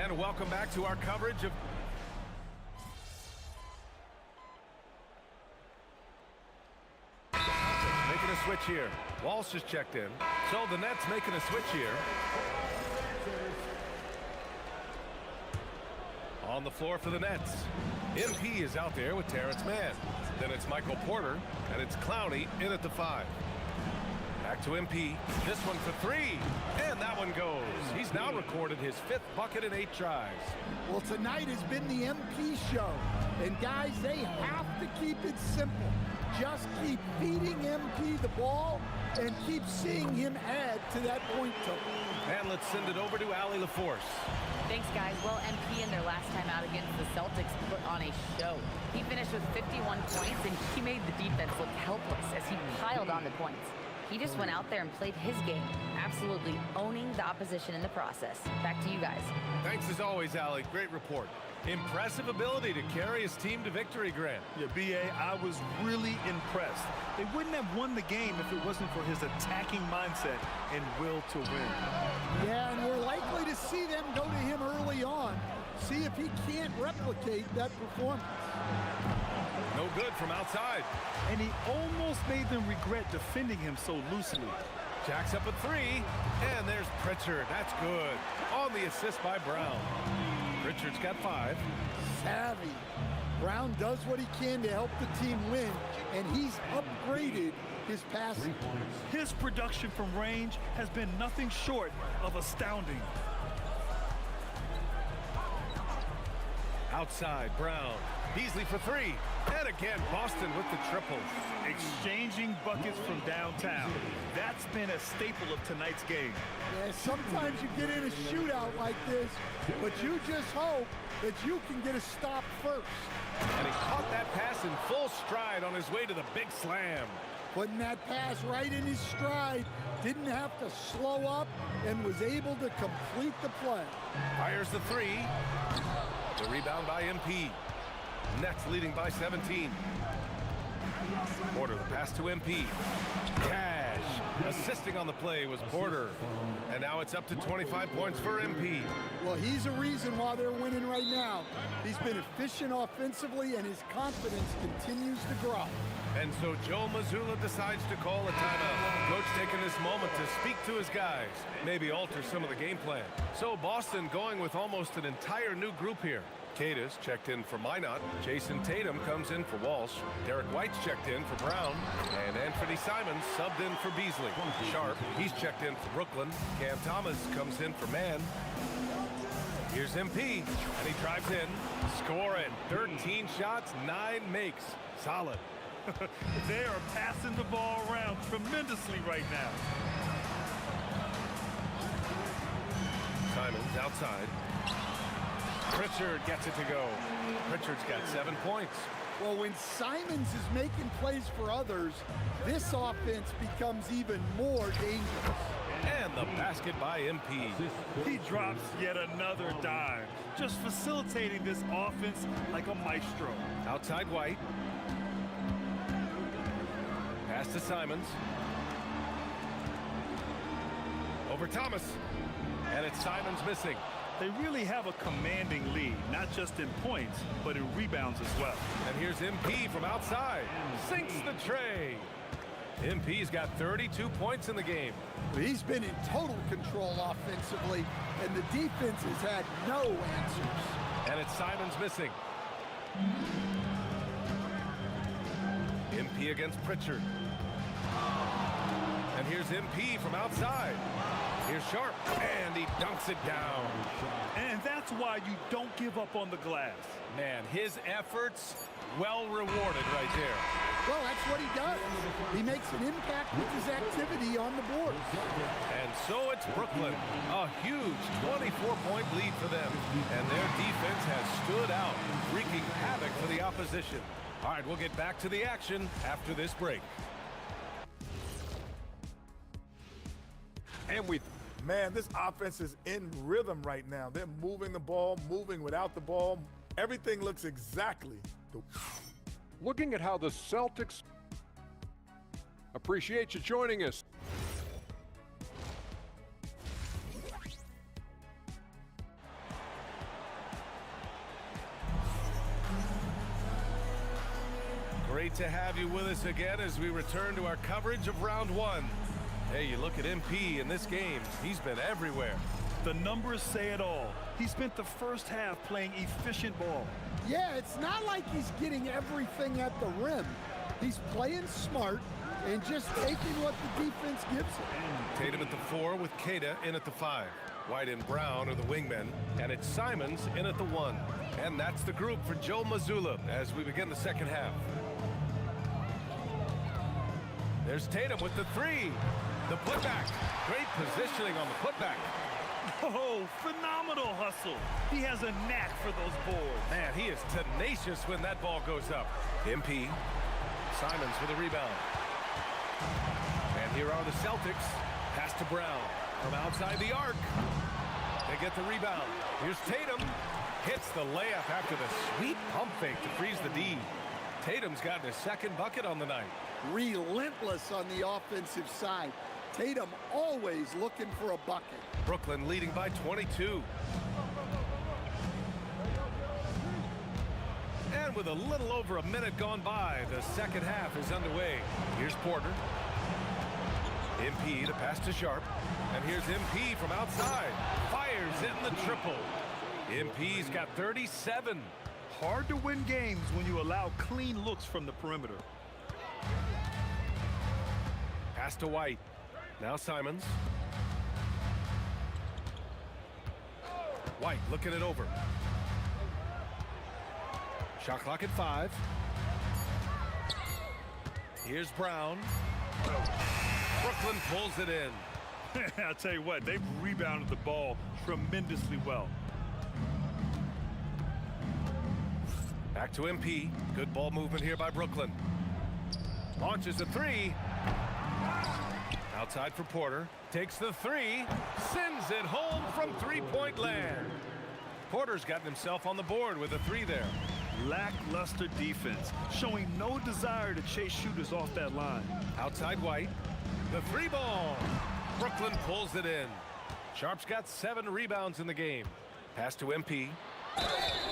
S2: And welcome back to our coverage of making a switch here. Walsh is checked in. So the Nets making a switch here. On the floor for the Nets. MP is out there with Terrence Mann. Then it's Michael Porter, and it's Clowney in at the 5. Back to MP. This one for 3. And that one goes. He's now recorded his 5th bucket in 8 tries.
S15: Well, tonight has been the MP show. And guys, they have to keep it simple. Just keep feeding MP the ball and keep seeing him add to that point total.
S2: And let's send it over to Allie LaForce.
S11: Thanks, guys. Well, MP in their last time out against the Celtics put on a show. He finished with 51 points, and he made the defense look helpless as he piled on the points. He just went out there and played his game, absolutely owning the opposition in the process. Back to you guys.
S2: Thanks as always, Allie. Great report. Impressive ability to carry his team to victory, Grant.
S1: Yeah, B.A., I was really impressed. They wouldn't have won the game if it wasn't for his attacking mindset and will to win.
S15: Yeah, and we're likely to see them go to him early on. See if he can't replicate that performance.
S2: No good from outside.
S1: And he almost made them regret defending him so loosely.
S2: Jacks up a 3, and there's Pritchard. That's good. On the assist by Brown. Pritchard's got 5.
S15: Savvy. Brown does what he can to help the team win, and he's upgraded his passing.
S1: His production from range has been nothing short of astounding.
S2: Outside, Brown. Beasley for 3. And again, Boston with the triple.
S1: Exchanging buckets from downtown. That's been a staple of tonight's game.
S15: Yeah, sometimes you get in a shootout like this, but you just hope that you can get a stop first.
S2: And he caught that pass in full stride on his way to the big slam.
S15: Putting that pass right in his stride, didn't have to slow up, and was able to complete the play.
S2: Fires the 3. The rebound by MP. Nets leading by 17. Porter, the pass to MP. Cash. Assisting on the play was Porter. And now it's up to 25 points for MP.
S15: Well, he's a reason why they're winning right now. He's been efficient offensively, and his confidence continues to grow.
S2: And so Joe Mazzulla decides to call a timeout. Coach taking this moment to speak to his guys, maybe alter some of the game plan. So Boston going with almost an entire new group here. Cadis checked in for Minot. Jason Tatum comes in for Walsh. Derek White's checked in for Brown. And Anthony Simons subbed in for Beasley. Sharp, he's checked in for Brooklyn. Cam Thomas comes in for Mann. Here's MP, and he drives in. Scoring. 13 shots, 9 makes. Solid.
S1: They are passing the ball around tremendously right now.
S2: Simons outside. Pritchard gets it to go. Pritchard's got 7 points.
S15: Well, when Simons is making plays for others, this offense becomes even more dangerous.
S2: And the basket by MP.
S1: He drops yet another dime, just facilitating this offense like a maestro.
S2: Outside White. Pass to Simons. Over Thomas. And it's Simons missing.
S1: They really have a commanding lead, not just in points, but in rebounds as well.
S2: And here's MP from outside. Sinks the tray. MP's got 32 points in the game.
S15: He's been in total control offensively, and the defense has had no answers.
S2: And it's Simons missing. MP against Pritchard. And here's MP from outside. Here's Sharp, and he dunks it down.
S1: And that's why you don't give up on the glass.
S2: Man, his efforts well rewarded right there.
S15: Well, that's what he does. He makes an impact with his activity on the board.
S2: And so it's Brooklyn. A huge 24-point lead for them. And their defense has stood out, wreaking havoc for the opposition. All right, we'll get back to the action after this break.
S12: And
S16: Man, this offense is in rhythm right now. They're moving the ball, moving without the ball. Everything looks exactly the...
S12: Looking at how the Celtics appreciate you joining us.
S2: Great to have you with us again as we return to our coverage of round one. Hey, you look at MP in this game, he's been everywhere.
S1: The numbers say it all. He spent the first half playing efficient ball.
S15: Yeah, it's not like he's getting everything at the rim. He's playing smart and just taking what the defense gives him.
S2: Tatum at the 4 with Queta in at the 5. White and Brown are the wingmen, and it's Simons in at the 1. And that's the group for Joe Mazzulla as we begin the second half. There's Tatum with the 3. The putback. Great positioning on the putback.
S1: Oh, phenomenal hustle. He has a knack for those boards.
S2: Man, he is tenacious when that ball goes up. MP. Simons with a rebound. And here are the Celtics. Pass to Brown from outside the arc. They get the rebound. Here's Tatum. Hits the layup after the sweet pump fake to freeze the D. Tatum's gotten his second bucket on the night.
S15: Relentless on the offensive side. Tatum always looking for a bucket.
S2: Brooklyn leading by 22. And with a little over a minute gone by, the second half is underway. Here's Porter. MP to pass to Sharp. And here's MP from outside. Fires in the triple. MP's got 37.
S1: Hard to win games when you allow clean looks from the perimeter.
S2: Pass to White. Now Simons. White looking it over. Shot clock at 5. Here's Brown. Brooklyn pulls it in.
S1: I'll tell you what, they've rebounded the ball tremendously well.
S2: Back to MP. Good ball movement here by Brooklyn. Launches a 3. Outside for Porter. Takes the 3. Sends it home from three-point land. Porter's gotten himself on the board with a 3 there.
S1: Lackluster defense, showing no desire to chase shooters off that line.
S2: Outside White. The 3 ball. Brooklyn pulls it in. Sharp's got 7 rebounds in the game. Pass to MP.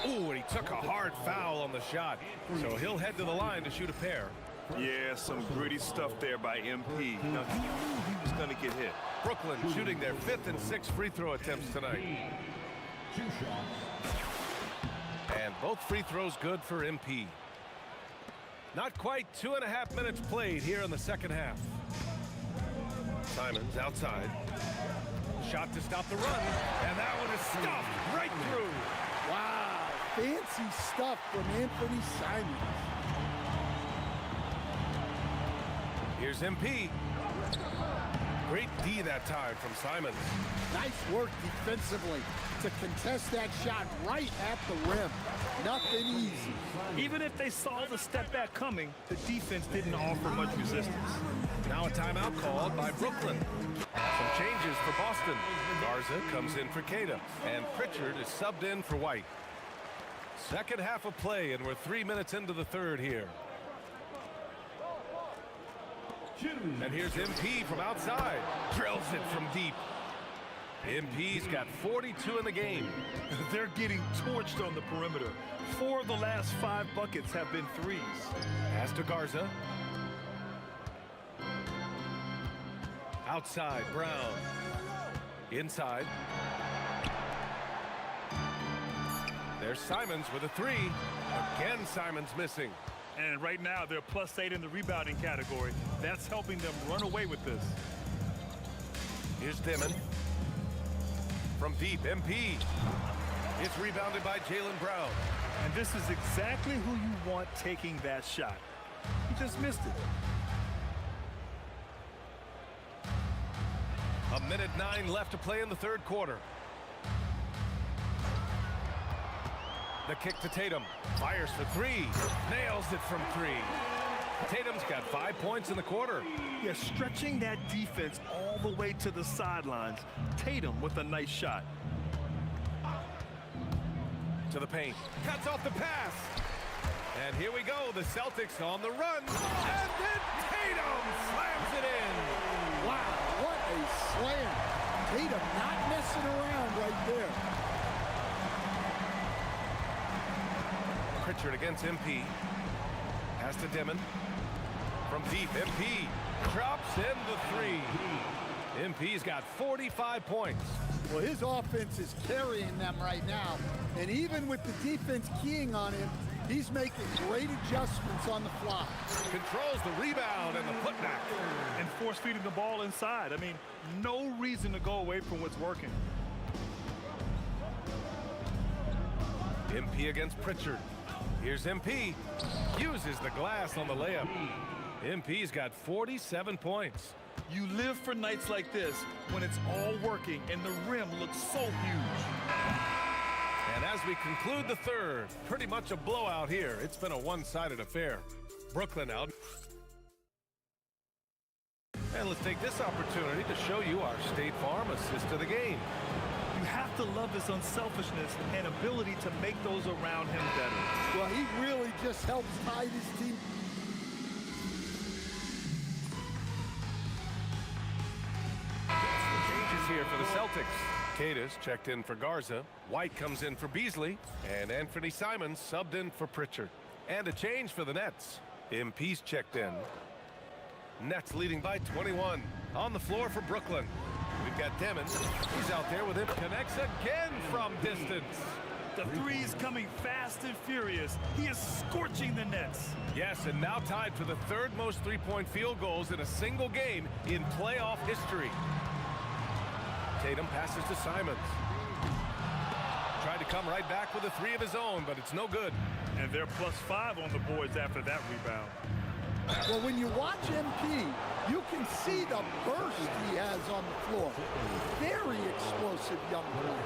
S2: Ooh, and he took a hard foul on the shot. So he'll head to the line to shoot a pair.
S1: Yeah, some gritty stuff there by MP. Now, he knew he was going to get hit.
S2: Brooklyn shooting their 5th and 6th free throw attempts tonight. And both free throws good for MP. Not quite 2.5 minutes played here in the second half. Simons outside. Shot to stop the run. And that one is stuffed right through.
S15: Wow, fancy stuff from Anthony Simons.
S2: Here's MP. Great D that time from Simons.
S15: Nice work defensively to contest that shot right at the rim. Nothing easy.
S1: Even if they saw the step back coming, the defense didn't offer much resistance.
S2: Now a timeout called by Brooklyn. Some changes for Boston. Garza comes in for Queta, and Pritchard is subbed in for White. Second half of play, and we're 3 minutes into the third here. And here's MP from outside. Drills it from deep. MP's got 42 in the game.
S1: They're getting torched on the perimeter. 4 of the last 5 buckets have been 3s.
S2: Pass to Garza. Outside, Brown. Inside. There's Simons with a 3. Again, Simons missing.
S1: And right now, they're +8 in the rebounding category. That's helping them run away with this.
S2: Here's Dimon. From deep, MP. It's rebounded by Jaylen Brown.
S1: And this is exactly who you want taking that shot. He just missed it.
S2: 1:09 left to play in the third quarter. The kick to Tatum. Fires for three. Nails it from three. Tatum's got 5 points in the quarter.
S1: Yeah, stretching that defense all the way to the sidelines. Tatum with a nice shot.
S2: To the paint. Cuts off the pass. And here we go. The Celtics on the run. And then Tatum slams it in.
S15: Wow, what a slam. Tatum not messing around right there.
S2: Pritchard against MP. Pass to Dimon. From deep, MP drops in the three. MP's got 45 points.
S15: Well, his offense is carrying them right now. And even with the defense keying on him, he's making great adjustments on the fly.
S2: Controls the rebound and the putback.
S1: And force feeding the ball inside. I mean, no reason to go away from what's working.
S2: MP against Pritchard. Here's MP. Uses the glass on the layup. MP's got 47 points.
S1: You live for nights like this when it's all working and the rim looks so huge.
S2: And as we conclude the third, pretty much a blowout here. It's been a one-sided affair. Brooklyn out. And let's take this opportunity to show you our State Farm assist of the game.
S1: You have to love his unselfishness and ability to make those around him better.
S15: Well, he really just helps tide his team.
S2: Changes here for the Celtics. Cadis checked in for Garza. White comes in for Beasley. And Anthony Simons subbed in for Pritchard. And a change for the Nets. MP's checked in. Nets leading by 21. On the floor for Brooklyn. We've got Demon. He's out there with it. Connects again from distance.
S1: The three is coming fast and furious. He is scorching the Nets.
S2: Yes, and now tied for the third most three-point field goals in a single game in playoff history. Tatum passes to Simons. Tried to come right back with a three of his own, but it's no good.
S1: And they're +5 on the boards after that rebound.
S15: Well, when you watch MP, you can see the burst he has on the floor. Very explosive young player.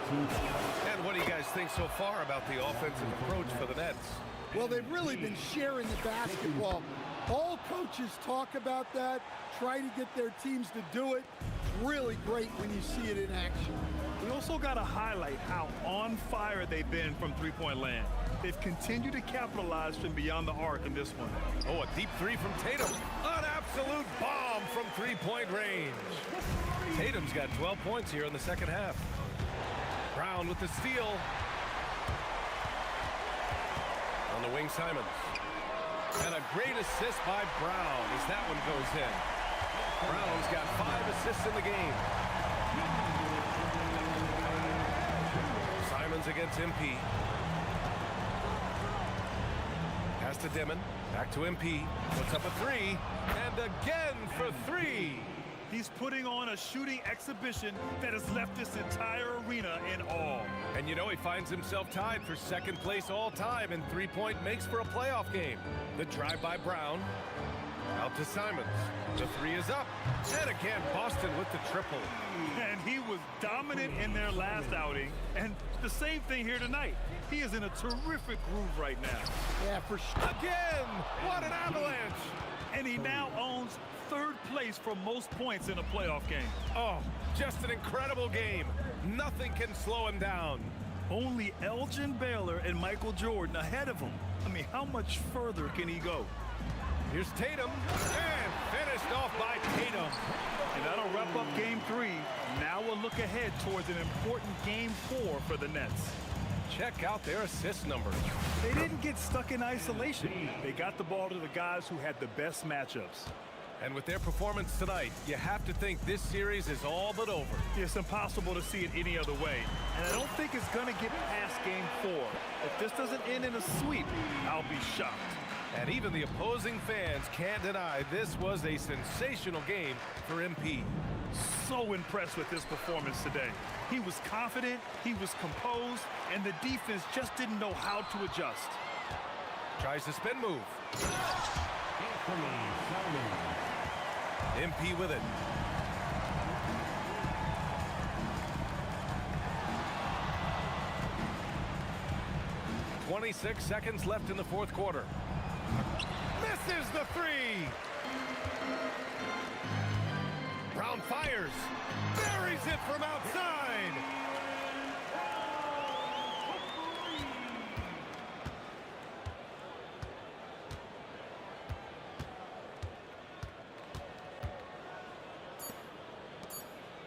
S2: And what do you guys think so far about the offensive approach for the Nets?
S15: Well, they've really been sharing the basketball. All coaches talk about that, try to get their teams to do it. It's really great when you see it in action.
S1: We also got to highlight how on fire they've been from three-point land. They've continued to capitalize from beyond the arc in this one.
S2: Oh, a deep three from Tatum. An absolute bomb from three-point range. Tatum's got 12 points here in the second half. Brown with the steal. On the wing, Simons. And a great assist by Brown as that one goes in. Brown's got 5 assists in the game. Simons against MP. Pass to Dimon. Back to MP. Puts up a three. And again for three.
S1: He's putting on a shooting exhibition that has left this entire arena in awe.
S2: And you know, he finds himself tied for second place all time in three-point makes for a playoff game. The drive by Brown. Out to Simons. The three is up. And again, Boston with the triple.
S1: And he was dominant in their last outing. And the same thing here tonight. He is in a terrific groove right now.
S15: Yeah, for sure.
S2: Again! What an avalanche!
S1: And he now owns third place for most points in a playoff game.
S2: Oh, just an incredible game. Nothing can slow him down.
S1: Only Elgin Baylor and Michael Jordan ahead of him. I mean, how much further can he go?
S2: Here's Tatum, and finished off by Tatum.
S1: And that'll wrap up Game 3. Now we'll look ahead towards an important Game 4 for the Nets.
S2: Check out their assist numbers.
S1: They didn't get stuck in isolation. They got the ball to the guys who had the best matchups.
S2: And with their performance tonight, you have to think this series is all but over.
S1: It's impossible to see it any other way. And I don't think it's going to get past Game 4. If this doesn't end in a sweep, I'll be shocked.
S2: And even the opposing fans can't deny this was a sensational game for MP.
S1: So impressed with his performance today. He was confident, he was composed, and the defense just didn't know how to adjust.
S2: Tries the spin move. MP with it. "26 seconds left in the fourth quarter. Misses the three. Brown fires. Buries it from outside.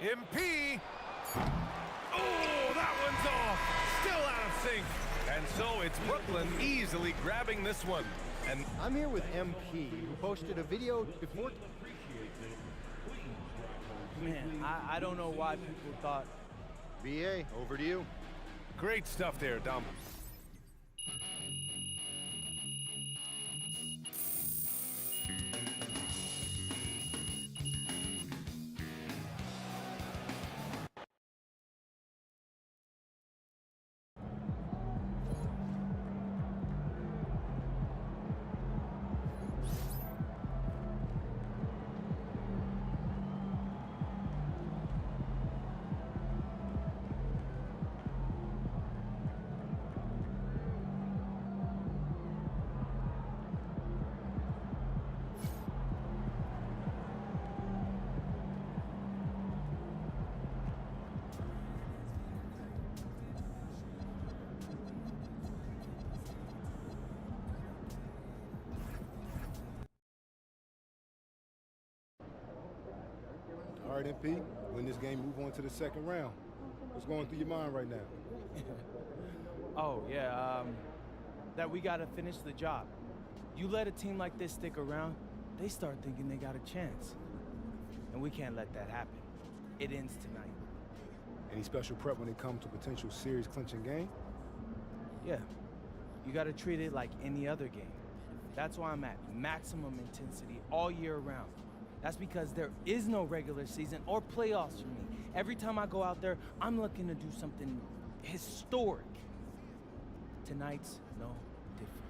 S2: MP. Oh, that one's off. Still out of sync. And so it's Brooklyn easily grabbing this one. And
S17: I'm here with MP, who posted a video before.
S5: Man, I don't know why people thought.
S17: BA, over to you.
S2: Great stuff there, Dom.
S13: All right, MP, win this game, move on to the second round. What's going through your mind right now?
S5: Oh, yeah, that we got to finish the job. You let a team like this stick around, they start thinking they got a chance. And we can't let that happen. It ends tonight.
S13: Any special prep when it comes to potential series clinching game?
S5: Yeah, you got to treat it like any other game. That's why I'm at maximum intensity all year round. That's because there is no regular season or playoffs for me. Every time I go out there, I'm looking to do something historic. Tonight's no different.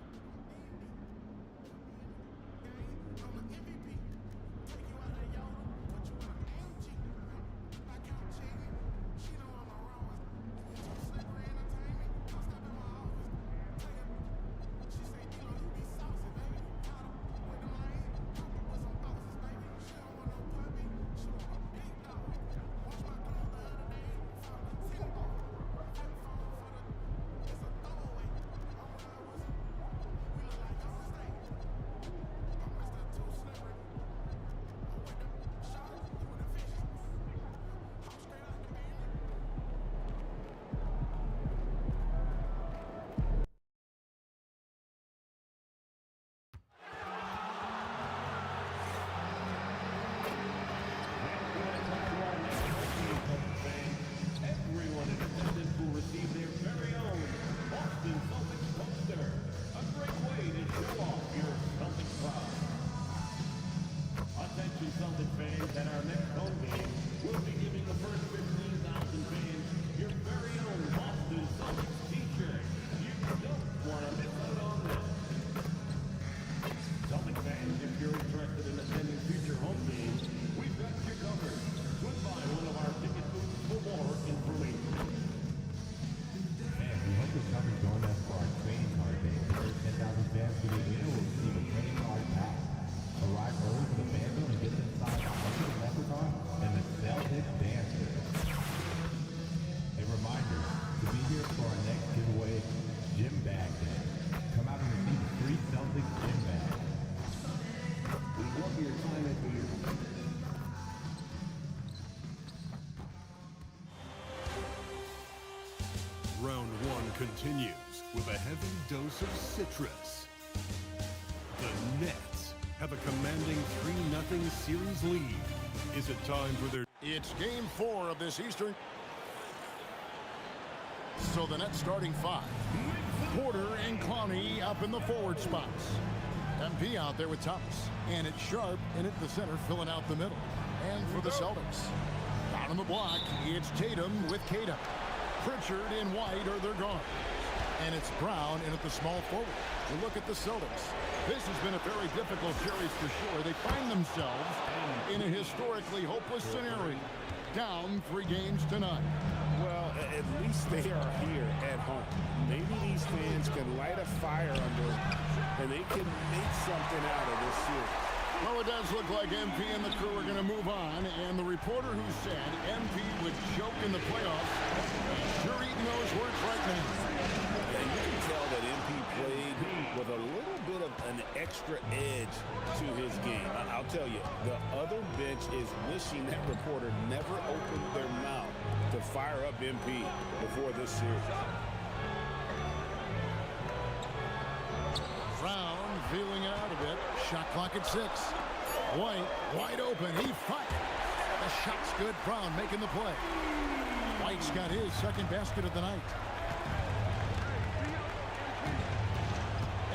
S6: Everyone in attendance will receive their very own Boston Celtics poster. A great way to show off your Celtics pride. Attention Celtics fans, at our next home game, we'll be giving the first 15,000 fans your very own Boston Celtics t-shirt. You don't want to miss out on this. Celtics fans, if you're interested in attending future home games, we've got you covered. Swing by one of our ticket booths for more information.
S18: And we hope you come and join us for our training card day. The first 10,000 fans to the winner will receive a training card pack. Arrive early for the fan zone and get inside the Hunter Leprechaun and the Celtics Dancers. A reminder to be here for our next giveaway, Gym Bag Day. Come out and receive a free Celtics gym bag. We love your time at here.
S7: Round one continues with a heavy dose of citrus. The Nets have a commanding 3-0 series lead. Is it time for their...
S8: It's game 4 of this Eastern. So the Nets starting 5. Porter and Clowney up in the forward spots. MP out there with Thomas. And it's Sharp in at the center filling out the middle. And for the Celtics, down on the block, it's Tatum with Cada. Pritchard and White are their guards. And it's Brown in at the small forward. To look at the Celtics, this has been a very difficult series for sure. They find themselves in a historically hopeless scenario. Down 3 games tonight.
S9: Well, at least they are here at home. Maybe these fans can light a fire under and they can make something out of this series.
S8: Well, it does look like MP and the crew are going to move on, and the reporter who said MP would choke in the playoffs sure eating those words right now.
S9: And you can tell that MP played with a little bit of an extra edge to his game. I'll tell you, the other bench is wishing that reporter never opened their mouth to fire up MP before this series.
S8: Brown feeling it out a bit. Shot clock at 6. White wide open. He fights. The shot's good. Brown making the play. White's got his second basket of the night.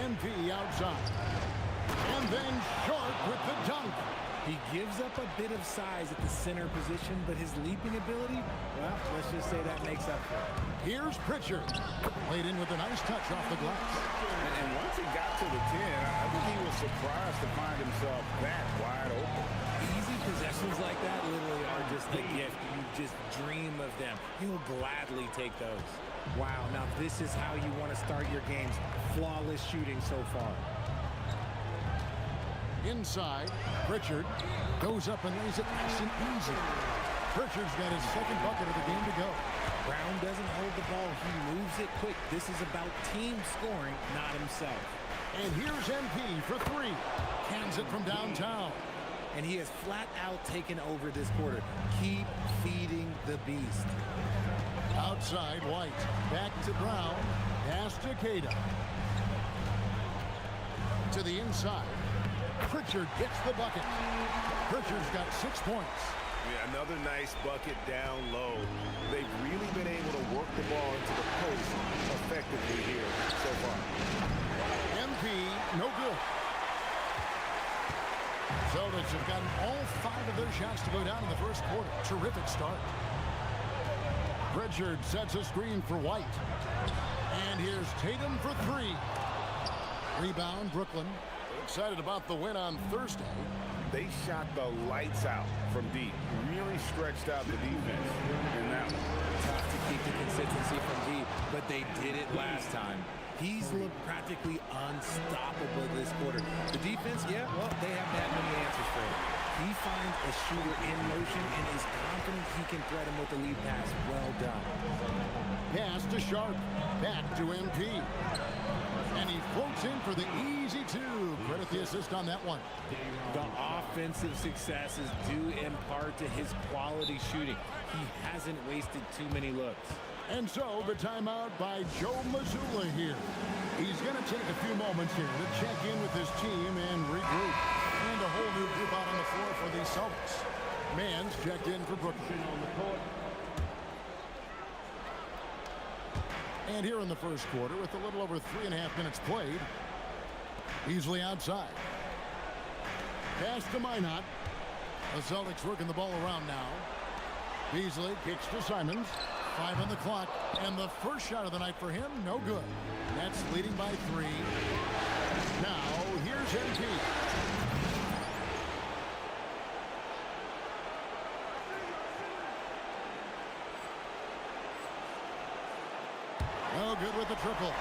S8: MP outside. And then Short with the dunk.
S3: He gives up a bit of size at the center position, but his leaping ability, well, let's just say that makes up for it.
S8: Here's Pritchard. Played in with a nice touch off the glass.
S9: And once he got to the 10, I think he was surprised to find himself that wide open.
S3: Easy possessions like that literally are just a gift. You just dream of them. He'll gladly take those. Wow, now this is how you want to start your games. Flawless shooting so far.
S8: Inside, Pritchard goes up and lays it nice and easy. Pritchard's got his second bucket of the game to go.
S3: Brown doesn't hold the ball. He moves it quick. This is about team scoring, not himself.
S8: And here's MP for 3. Cans it from downtown.
S3: And he has flat out taken over this quarter. Keep feeding the beast.
S8: Outside, White. Back to Brown. Pass to Cada. To the inside. Pritchard gets the bucket. Pritchard's got 6 points.
S2: Yeah, another nice bucket down low. They've really been able to work the ball into the post effectively here so far.
S8: MP, no good. Celtics have gotten all 5 of their shots to go down in the first quarter. Terrific start. Pritchard sets a screen for White. And here's Tatum for 3. Rebound, Brooklyn. Excited about the win on Thursday.
S2: They shot the lights out from deep. Really stretched out the defense in that one.
S3: Tough to keep the consistency from deep, but they did it last time. He's looked practically unstoppable this quarter. The defense, yeah, well, they haven't had many answers for it. He finds a shooter in motion and is confident he can thread him with the lead pass. Well done.
S8: Pass to Sharp. Back to MP. And he floats in for the easy 2. Credit the assist on that one.
S3: The offensive success is due in part to his quality shooting. He hasn't wasted too many looks.
S8: And so the timeout by Joe Mazzulla here. He's going to take a few moments here to check in with his team and regroup. And a whole new group out on the floor for the Celtics. Mann's checked in for Brooklyn on the court. And here in the first quarter, with a little over 3.5 minutes played, Beasley outside. Pass to Minot. The Celtics working the ball around now. Beasley kicks to Simons. 5 on the clock. And the first shot of the night for him, no good. Nets leading by 3. Now, here's MP. No good with the triple.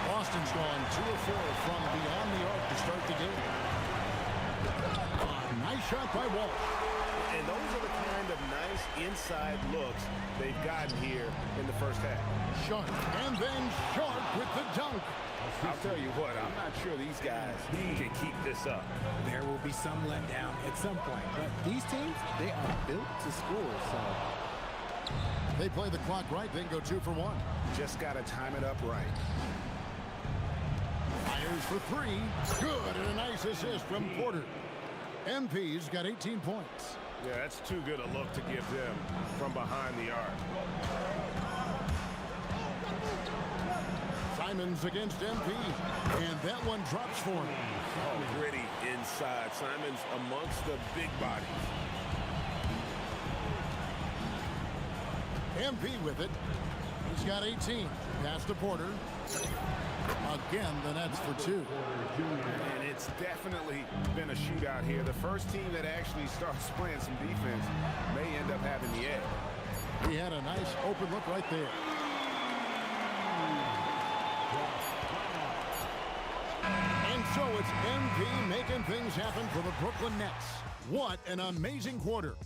S8: Boston's gone 2 of 4 from beyond the arc to start the game. Nice shot by Walsh.
S2: And those are the kind of nice inside looks they've gotten here in the first half.
S8: Sharp. And then Sharp with the dunk.
S2: I'll tell you what, I'm not sure these guys can keep this up.
S3: There will be some letdown at some point. But these teams, they are built to score, so...
S8: They play the clock right, then go 2 for 1.
S2: Just got to time it up right.
S8: Fires for 3. Good, and a nice assist from Porter. MP's got 18 points.
S2: Yeah, that's too good a look to give them from behind the arc.
S8: Simons against MP. And that one drops for him.
S9: Oh, gritty inside. Simons amongst the big bodies.
S8: MP with it. He's got 18. Pass to Porter. Again, the Nets for 2.
S9: And it's definitely been a shootout here. The first team that actually starts playing some defense may end up having the edge.
S8: He had a nice open look right there. And so it's MP making things happen for the Brooklyn Nets. What an amazing quarter.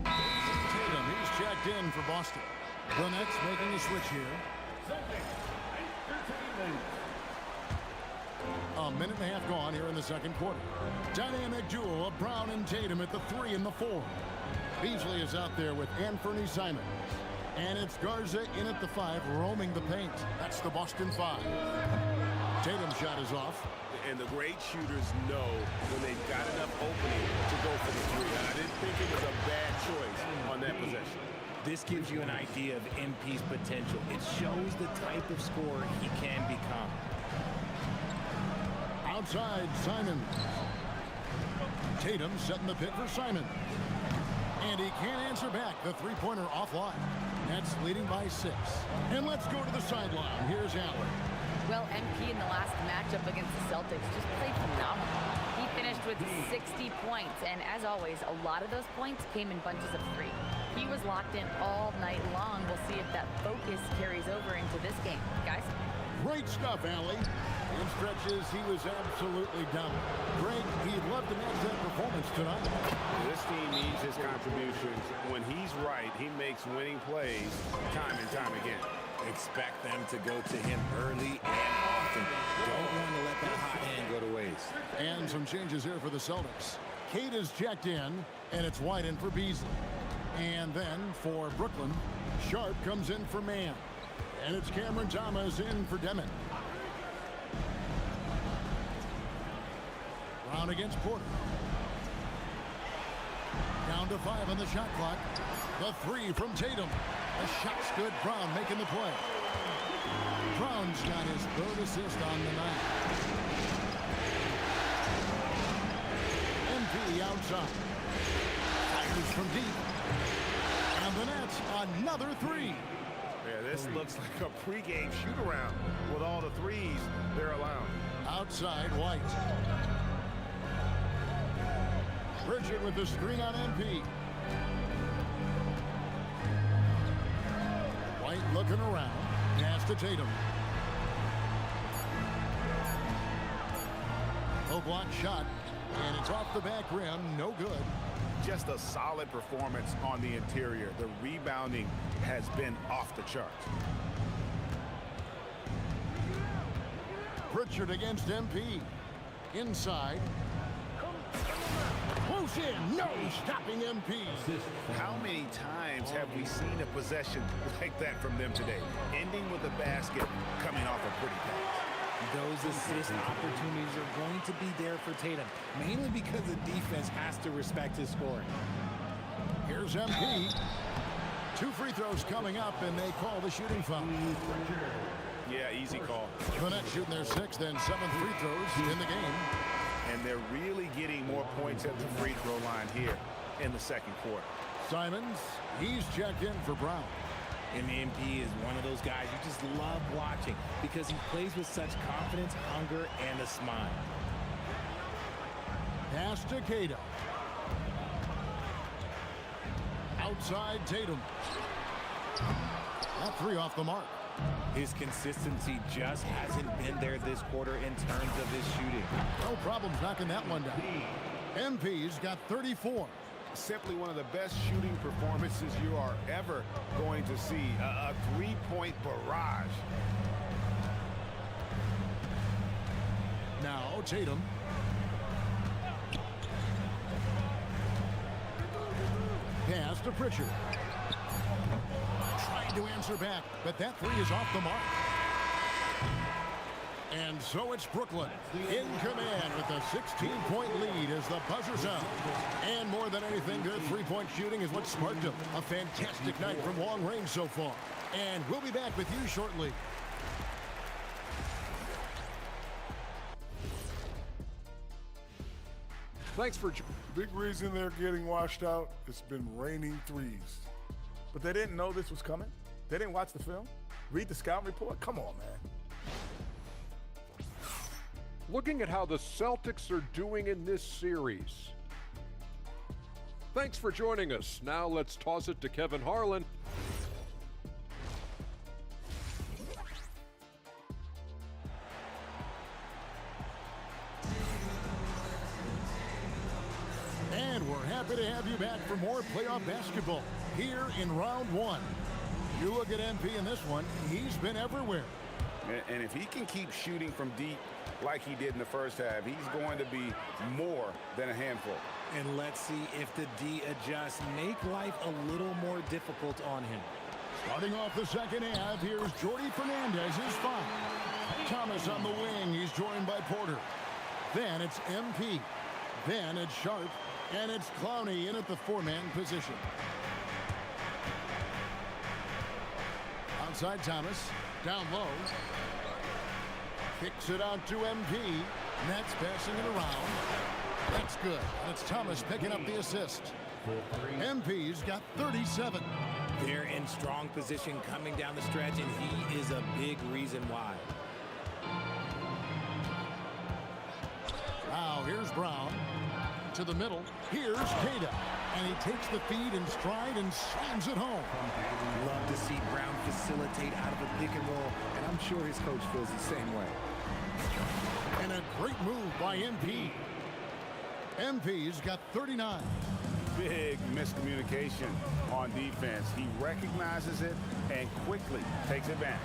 S8: Tatum, he's checked in for Boston. The Nets making a switch here. A minute and a half gone here in the second quarter. Dynamic duo of Brown and Tatum at the 3 and the 4. Beasley is out there with Anthony Simons. And it's Garza in at the 5, roaming the paint. That's the Boston 5. Tatum's shot is off.
S9: And the great shooters know when they've got enough opening to go for the 3. And I didn't think it was a bad choice on that possession.
S3: This gives you an idea of MP's potential. It shows the type of scorer he can become.
S8: Outside, Simons. Tatum setting the pick for Simons. And he can't answer back. The three-pointer offline. Nets leading by 6. And let's go to the sideline. Here's Allen.
S11: Well, MP in the last matchup against the Celtics just played phenomenal. He finished with 60 points, and as always, a lot of those points came in bunches of 3. He was locked in all night long. We'll see if that focus carries over into this game. Guys?
S8: Great stuff, Allie. In stretches, he was absolutely dominant. Greg, he'd love to match that performance tonight.
S9: This team needs his contributions. When he's right, he makes winning plays time and time again.
S3: Expect them to go to him early and often. Don't want to let that hot hand go to waste.
S8: And some changes here for the Celtics. Kate is checked in, and it's White in for Beasley. And then for Brooklyn, Sharp comes in for Mann. And it's Cameron Thomas in for Demon. Brown against Porter. Down to 5 on the shot clock. The 3 from Tatum. The shot's good. Brown making the play. Brown's got his 3rd assist on the night. MP outside. Fires from deep. And the Nets, another 3.
S9: Yeah, this looks like a pregame shoot-around with all the 3s they're allowing.
S8: Outside, White. Pritchard with the screen on MP. White looking around. Pass to Tatum. Low block shot. And it's off the back rim. No good.
S9: Just a solid performance on the interior. The rebounding has been off the charts.
S8: Pritchard against MP. Inside. Close in. No stopping MP.
S9: How many times have we seen a possession like that from them today? Ending with a basket, coming off a pretty pass.
S3: Those assist opportunities are going to be there for Tatum, mainly because the defense has to respect his scoring.
S8: Here's MP. 2 free throws coming up, and they call the shooting foul.
S9: Yeah, easy call.
S8: The Nets shooting their 6th and 7th free throws in the game.
S9: And they're really getting more points at the free throw line here in the second quarter.
S8: Simons, he's checked in for Brown.
S3: And MP is one of those guys you just love watching because he plays with such confidence, hunger, and a smile.
S8: Pass to Cato. Outside Tatum. That 3 off the mark.
S3: His consistency just hasn't been there this quarter in terms of his shooting.
S8: No problems knocking that one down. MP's got 34.
S9: Simply one of the best shooting performances you are ever going to see. A 3-point barrage.
S8: Now Tatum. Pass to Pritchard. Trying to answer back, but that 3 is off the mark. And so it's Brooklyn in command with a 16-point lead as the buzzer sounds. And more than anything, their three-point shooting is what sparked a fantastic night from long range so far. And we'll be back with you shortly.
S12: Thanks for...
S19: Big reason they're getting washed out, it's been raining threes.
S16: But they didn't know this was coming? They didn't watch the film? Read the scouting report? Come on, man.
S12: Looking at how the Celtics are doing in this series. Thanks for joining us. Now let's toss it to Kevin Harlan.
S8: And we're happy to have you back for more playoff basketball here in round one. You look at MP in this one, he's been everywhere.
S9: And if he can keep shooting from deep like he did in the first half, he's going to be more than a handful.
S3: And let's see if the D adjusts, make life a little more difficult on him.
S8: Starting off the second half, here's Jordi Fernandez, his foul. Thomas on the wing, he's joined by Porter. Then it's MP. Then it's Sharp. And it's Clowney in at the four-man position. Outside Thomas, down low. Kicks it out to MP. Nets passing it around. That's good. And it's Thomas picking up the assist. MP's got 37.
S3: They're in strong position coming down the stretch, and he is a big reason why.
S8: Now here's Brown. To the middle. Here's Queta. And he takes the feed in stride and slams it home.
S3: Love to see Brown facilitate out of a pick and roll, and I'm sure his coach feels the same way.
S8: And a great move by MP. MP's got 39.
S9: Big miscommunication on defense. He recognizes it and quickly takes advantage.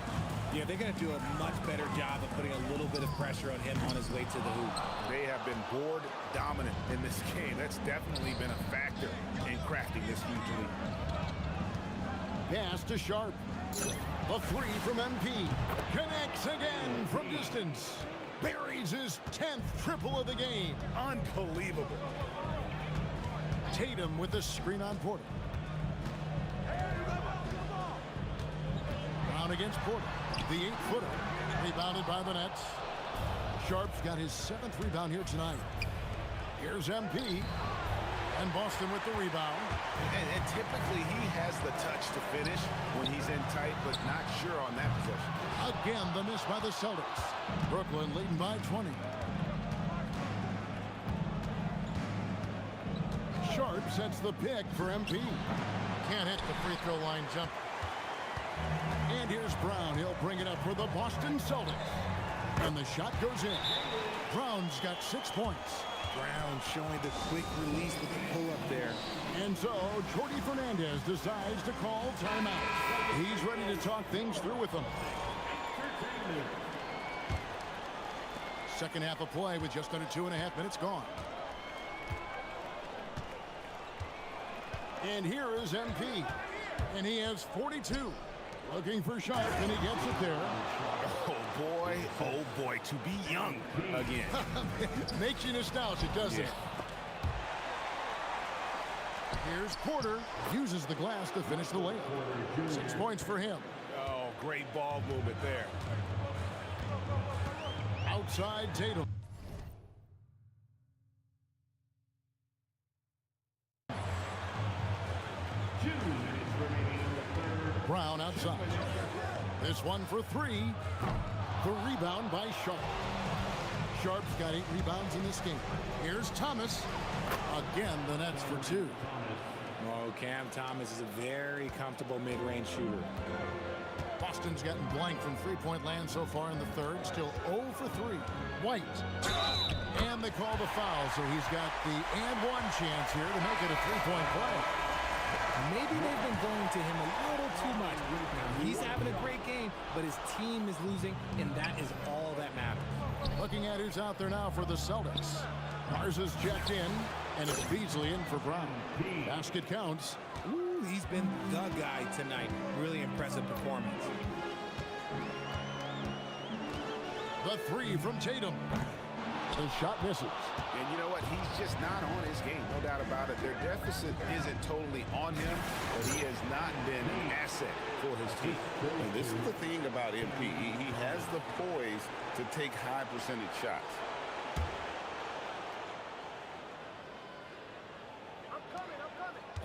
S3: Yeah, they're going to do a much better job of putting a little bit of pressure on him on his way to the hoop.
S9: They have been board dominant in this game. That's definitely been a factor in crafting this huge lead.
S8: Pass to Sharp. A three from MP. Connects again from distance. Buries his 10th triple of the game.
S16: Unbelievable.
S8: Tatum with the screen on Porter. Brown against Porter. The 8-footer. Rebounded by the Nets. Sharp's got his 7th rebound here tonight. Here's MP. And Boston with the rebound.
S9: And typically he has the touch to finish when he's in tight, but not sure on that possession.
S8: Again, the miss by the Celtics. Brooklyn leading by 20. Sharp sets the pick for MP. Can't hit the free throw line jump. And here's Brown. He'll bring it up for the Boston Celtics. And the shot goes in. Brown's got 6 points.
S3: Brown showing the quick release with the pull-up there.
S8: And so Jordi Fernandez decides to call timeout. He's ready to talk things through with them. Second half of play with just under 2.5 minutes gone. And here is MP. And he has 42. Looking for Sharp, and he gets it there.
S9: Oh boy, to be young again.
S8: Makes you nostalgic, doesn't it? Here's Porter. Uses the glass to finish the layup. 6 points for him.
S9: Oh, great ball movement there.
S8: Outside Tatum. Brown outside. This one for three. The rebound by Sharp. Sharp's got 8 rebounds in this game. Here's Thomas. Again, the Nets for 2.
S3: Oh, Cam Thomas is a very comfortable mid-range shooter.
S8: Boston's gotten blank from three-point land so far in the third. Still 0 for 3. White. And they call the foul, so he's got the and one chance here to make it a three-point play.
S3: Maybe they've been going to him a little too much. Now, he's having a great game, but his team is losing, and that is all that matters.
S8: Looking at who's out there now for the Celtics. Garza's checked in, and it's Beasley in for Brown. Basket counts.
S3: Ooh, he's been the guy tonight. Really impressive performance.
S8: The three from Tatum. The shot misses.
S9: And you know what? He's just not on his game, no doubt about it. Their deficit isn't totally on him, but he has not been an asset for his team. And this is the thing about MP. He has the poise to take high percentage shots.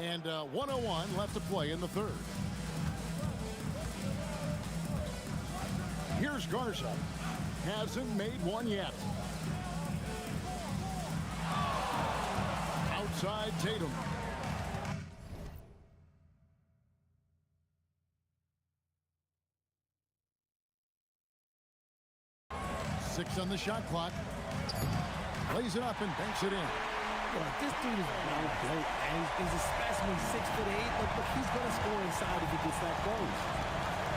S8: And 1:01 left to play in the third. Here's Garza. Hasn't made one yet. Outside Tatum. Six on the shot clock. Lays it up and banks it in.
S3: This dude is well built, and he's a specimen, 6'8", but he's going to score inside if he gets that close.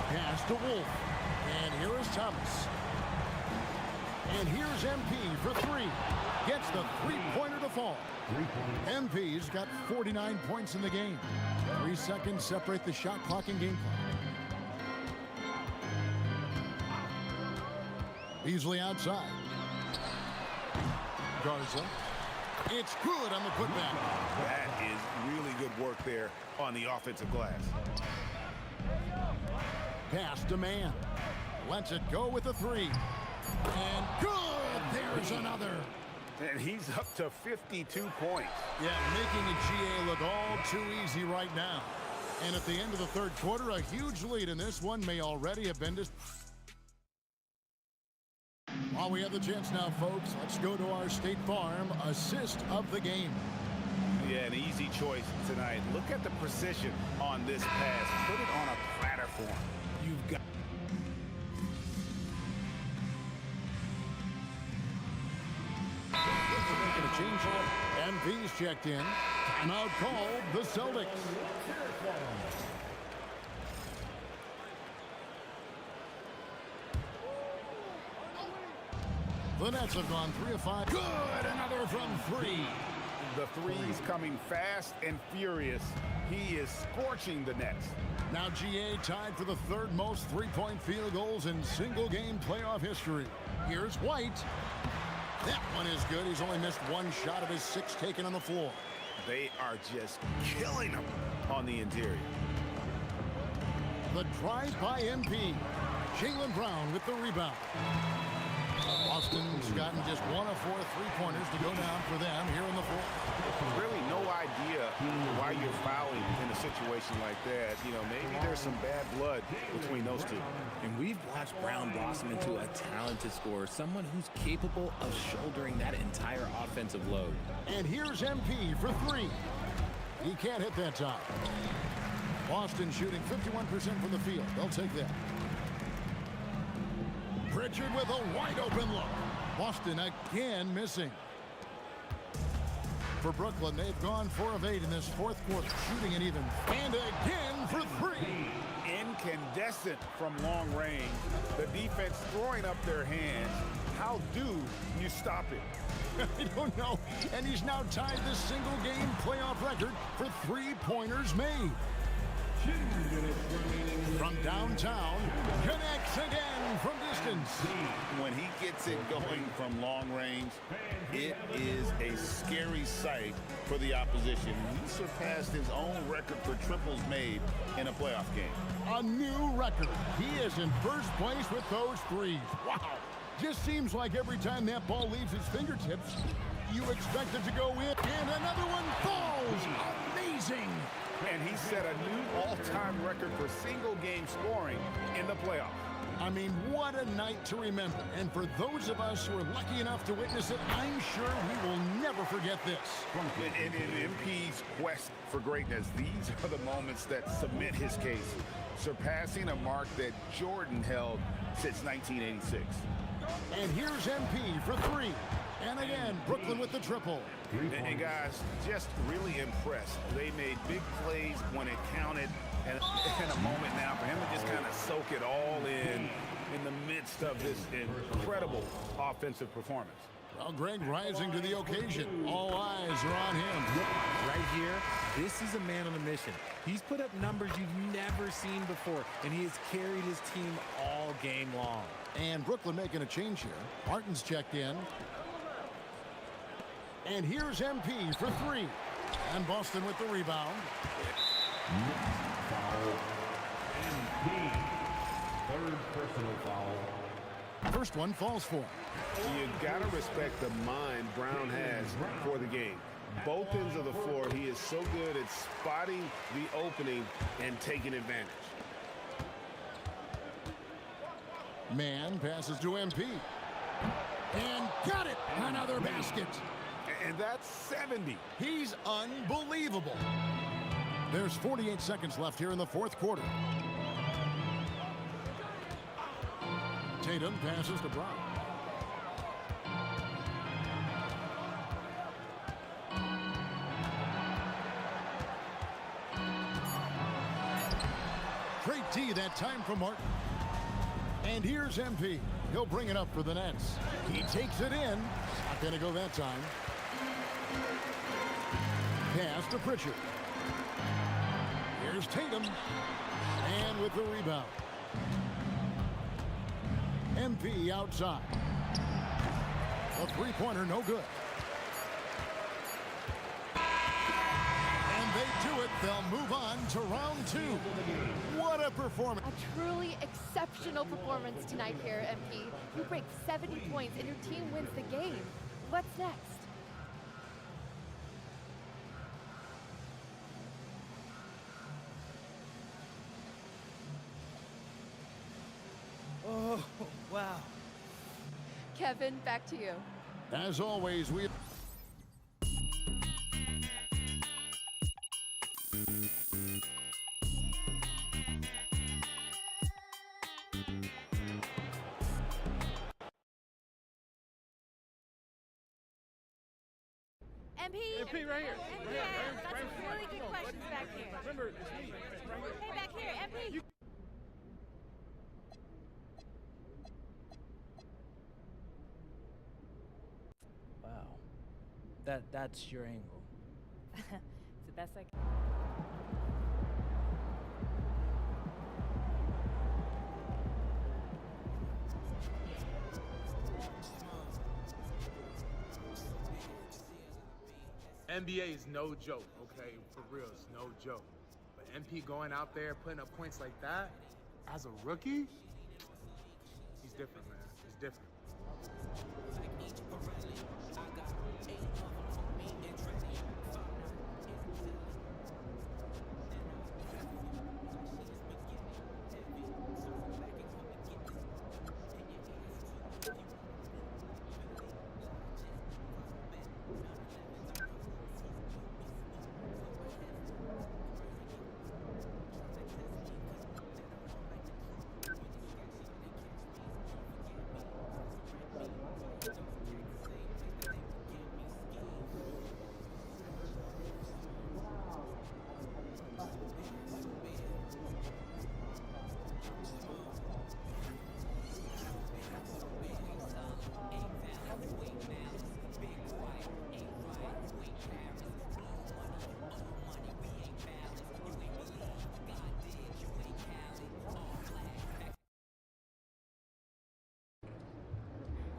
S8: Pass to Wolf. And here is Thomas. And here's MP for three. Gets the three-pointer to fall. MP's got 49 points in the game. 3 seconds separate the shot clock and game clock. Beasley outside. Garza. It's good on the putback.
S9: That is really good work there on the offensive glass.
S8: Pass to man. Lets it go with the three. And good! There's another.
S9: And he's up to 52 points.
S8: Yeah, making a GA look all too easy right now. And at the end of the third quarter, a huge lead in this one may already have been While we have the chance now, folks, let's go to our State Farm assist of the game.
S9: Yeah, an easy choice tonight. Look at the precision on this pass. Put it on a platter for him. You've got...
S8: Making a change up. MP's checked in. Timeout called the Celtics. The Nets have gone 3 of 5. Good! Another from three.
S9: The three's coming fast and furious. He is scorching the Nets.
S8: Now GA tied for the third most three-point field goals in single-game playoff history. Here's White. That one is good. He's only missed one shot of his 6 taken on the floor.
S9: They are just killing him on the interior.
S8: The drive by MP. Jaylen Brown with the rebound. Boston's gotten just 1 of 4 three-pointers to go down for them here on the floor.
S9: Really no idea why you're fouling in a situation like that. You know, maybe there's some bad blood between those two.
S3: And we've watched Brown blossom into a talented scorer, someone who's capable of shouldering that entire offensive load.
S8: And here's MP for three. He can't hit that time. Boston shooting 51% from the field. They'll take that. Pritchard with a wide-open look. Boston again missing. For Brooklyn, they've gone 4 of 8 in this fourth quarter, shooting it even. And again for three.
S9: Incandescent from long range. The defense throwing up their hands. How do you stop it?
S8: I don't know. And he's now tied the single-game playoff record for three-pointers made. From downtown, connects again from distance.
S9: When he gets it going from long range, it is a scary sight for the opposition. He surpassed his own record for triples made in a playoff game.
S8: A new record. He is in first place with those threes. Wow. Just seems like every time that ball leaves his fingertips, you expect it to go in, and another one falls. Amazing.
S9: And he set a new all-time record for single-game scoring in the playoffs.
S8: I mean, what a night to remember. And for those of us who are lucky enough to witness it, I'm sure we will never forget this.
S9: In MP's quest for greatness, these are the moments that cement his case, surpassing a mark that Jordan held since 1986.
S8: And here's MP for three. And again, Brooklyn with the triple.
S9: And guys, just really impressed. They made big plays when it counted. And in a moment now for him to just kind of soak it all in the midst of this incredible offensive performance.
S8: Well, Greg rising to the occasion. All eyes are on him.
S3: right here, this is a man on a mission. He's put up numbers you've never seen before, and he has carried his team all game long.
S8: And Brooklyn making a change here. Martin's checked in. And here's MP for three. And Boston with the rebound.
S6: Foul. MP. Third personal foul.
S8: First one falls for him.
S9: You got to respect the mind Brown has for the game. Both ends of the floor, he is so good at spotting the opening and taking advantage.
S8: Man passes to MP. And got it! Another basket.
S9: And that's 70.
S8: He's unbelievable. There's 48 seconds left here in the fourth quarter. Tatum passes to Brown. Great D that time from Martin. And here's MP. He'll bring it up for the Nets. He takes it in. Not going to go that time. Pass to Pritchard. Here's Tatum. And with the rebound. MP outside. A three-pointer, no good. And they do it. They'll move on to round two. What a performance.
S4: A truly exceptional performance tonight here, MP. You break 70 points and your team wins the game. What's next?
S5: Oh, wow.
S4: Kevin, back to you.
S8: As always, we...
S4: MP right here. Got some really good questions back here.
S13: Remember, it's me.
S4: Hey, back here, MP.
S5: Wow. That's your angle.
S11: It's the best I can.
S20: NBA is no joke, okay? For real, it's no joke. But MP going out there, putting up points like that, as a rookie, he's different, man. He's different.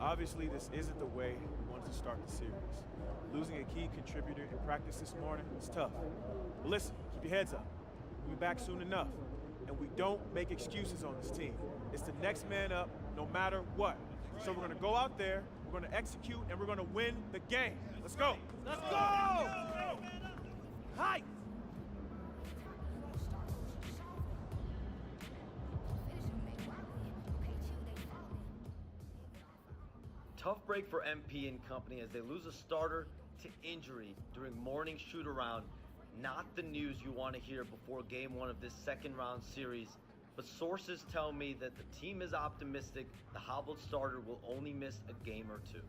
S21: Obviously, this isn't the way we wanted to start the series. Losing a key contributor in practice this morning was tough. But listen, keep your heads up. We'll be back soon enough. And we don't make excuses on this team. It's the next man up, no matter what. So we're going to go out there, we're going to execute, and we're going to win the game. Let's go. Let's go! Hi!
S22: Tough break for MP and company as they lose a starter to injury during morning shoot-around. Not the news you want to hear before game one of this second-round series, but sources tell me that the team is optimistic the hobbled starter will only miss a game or two.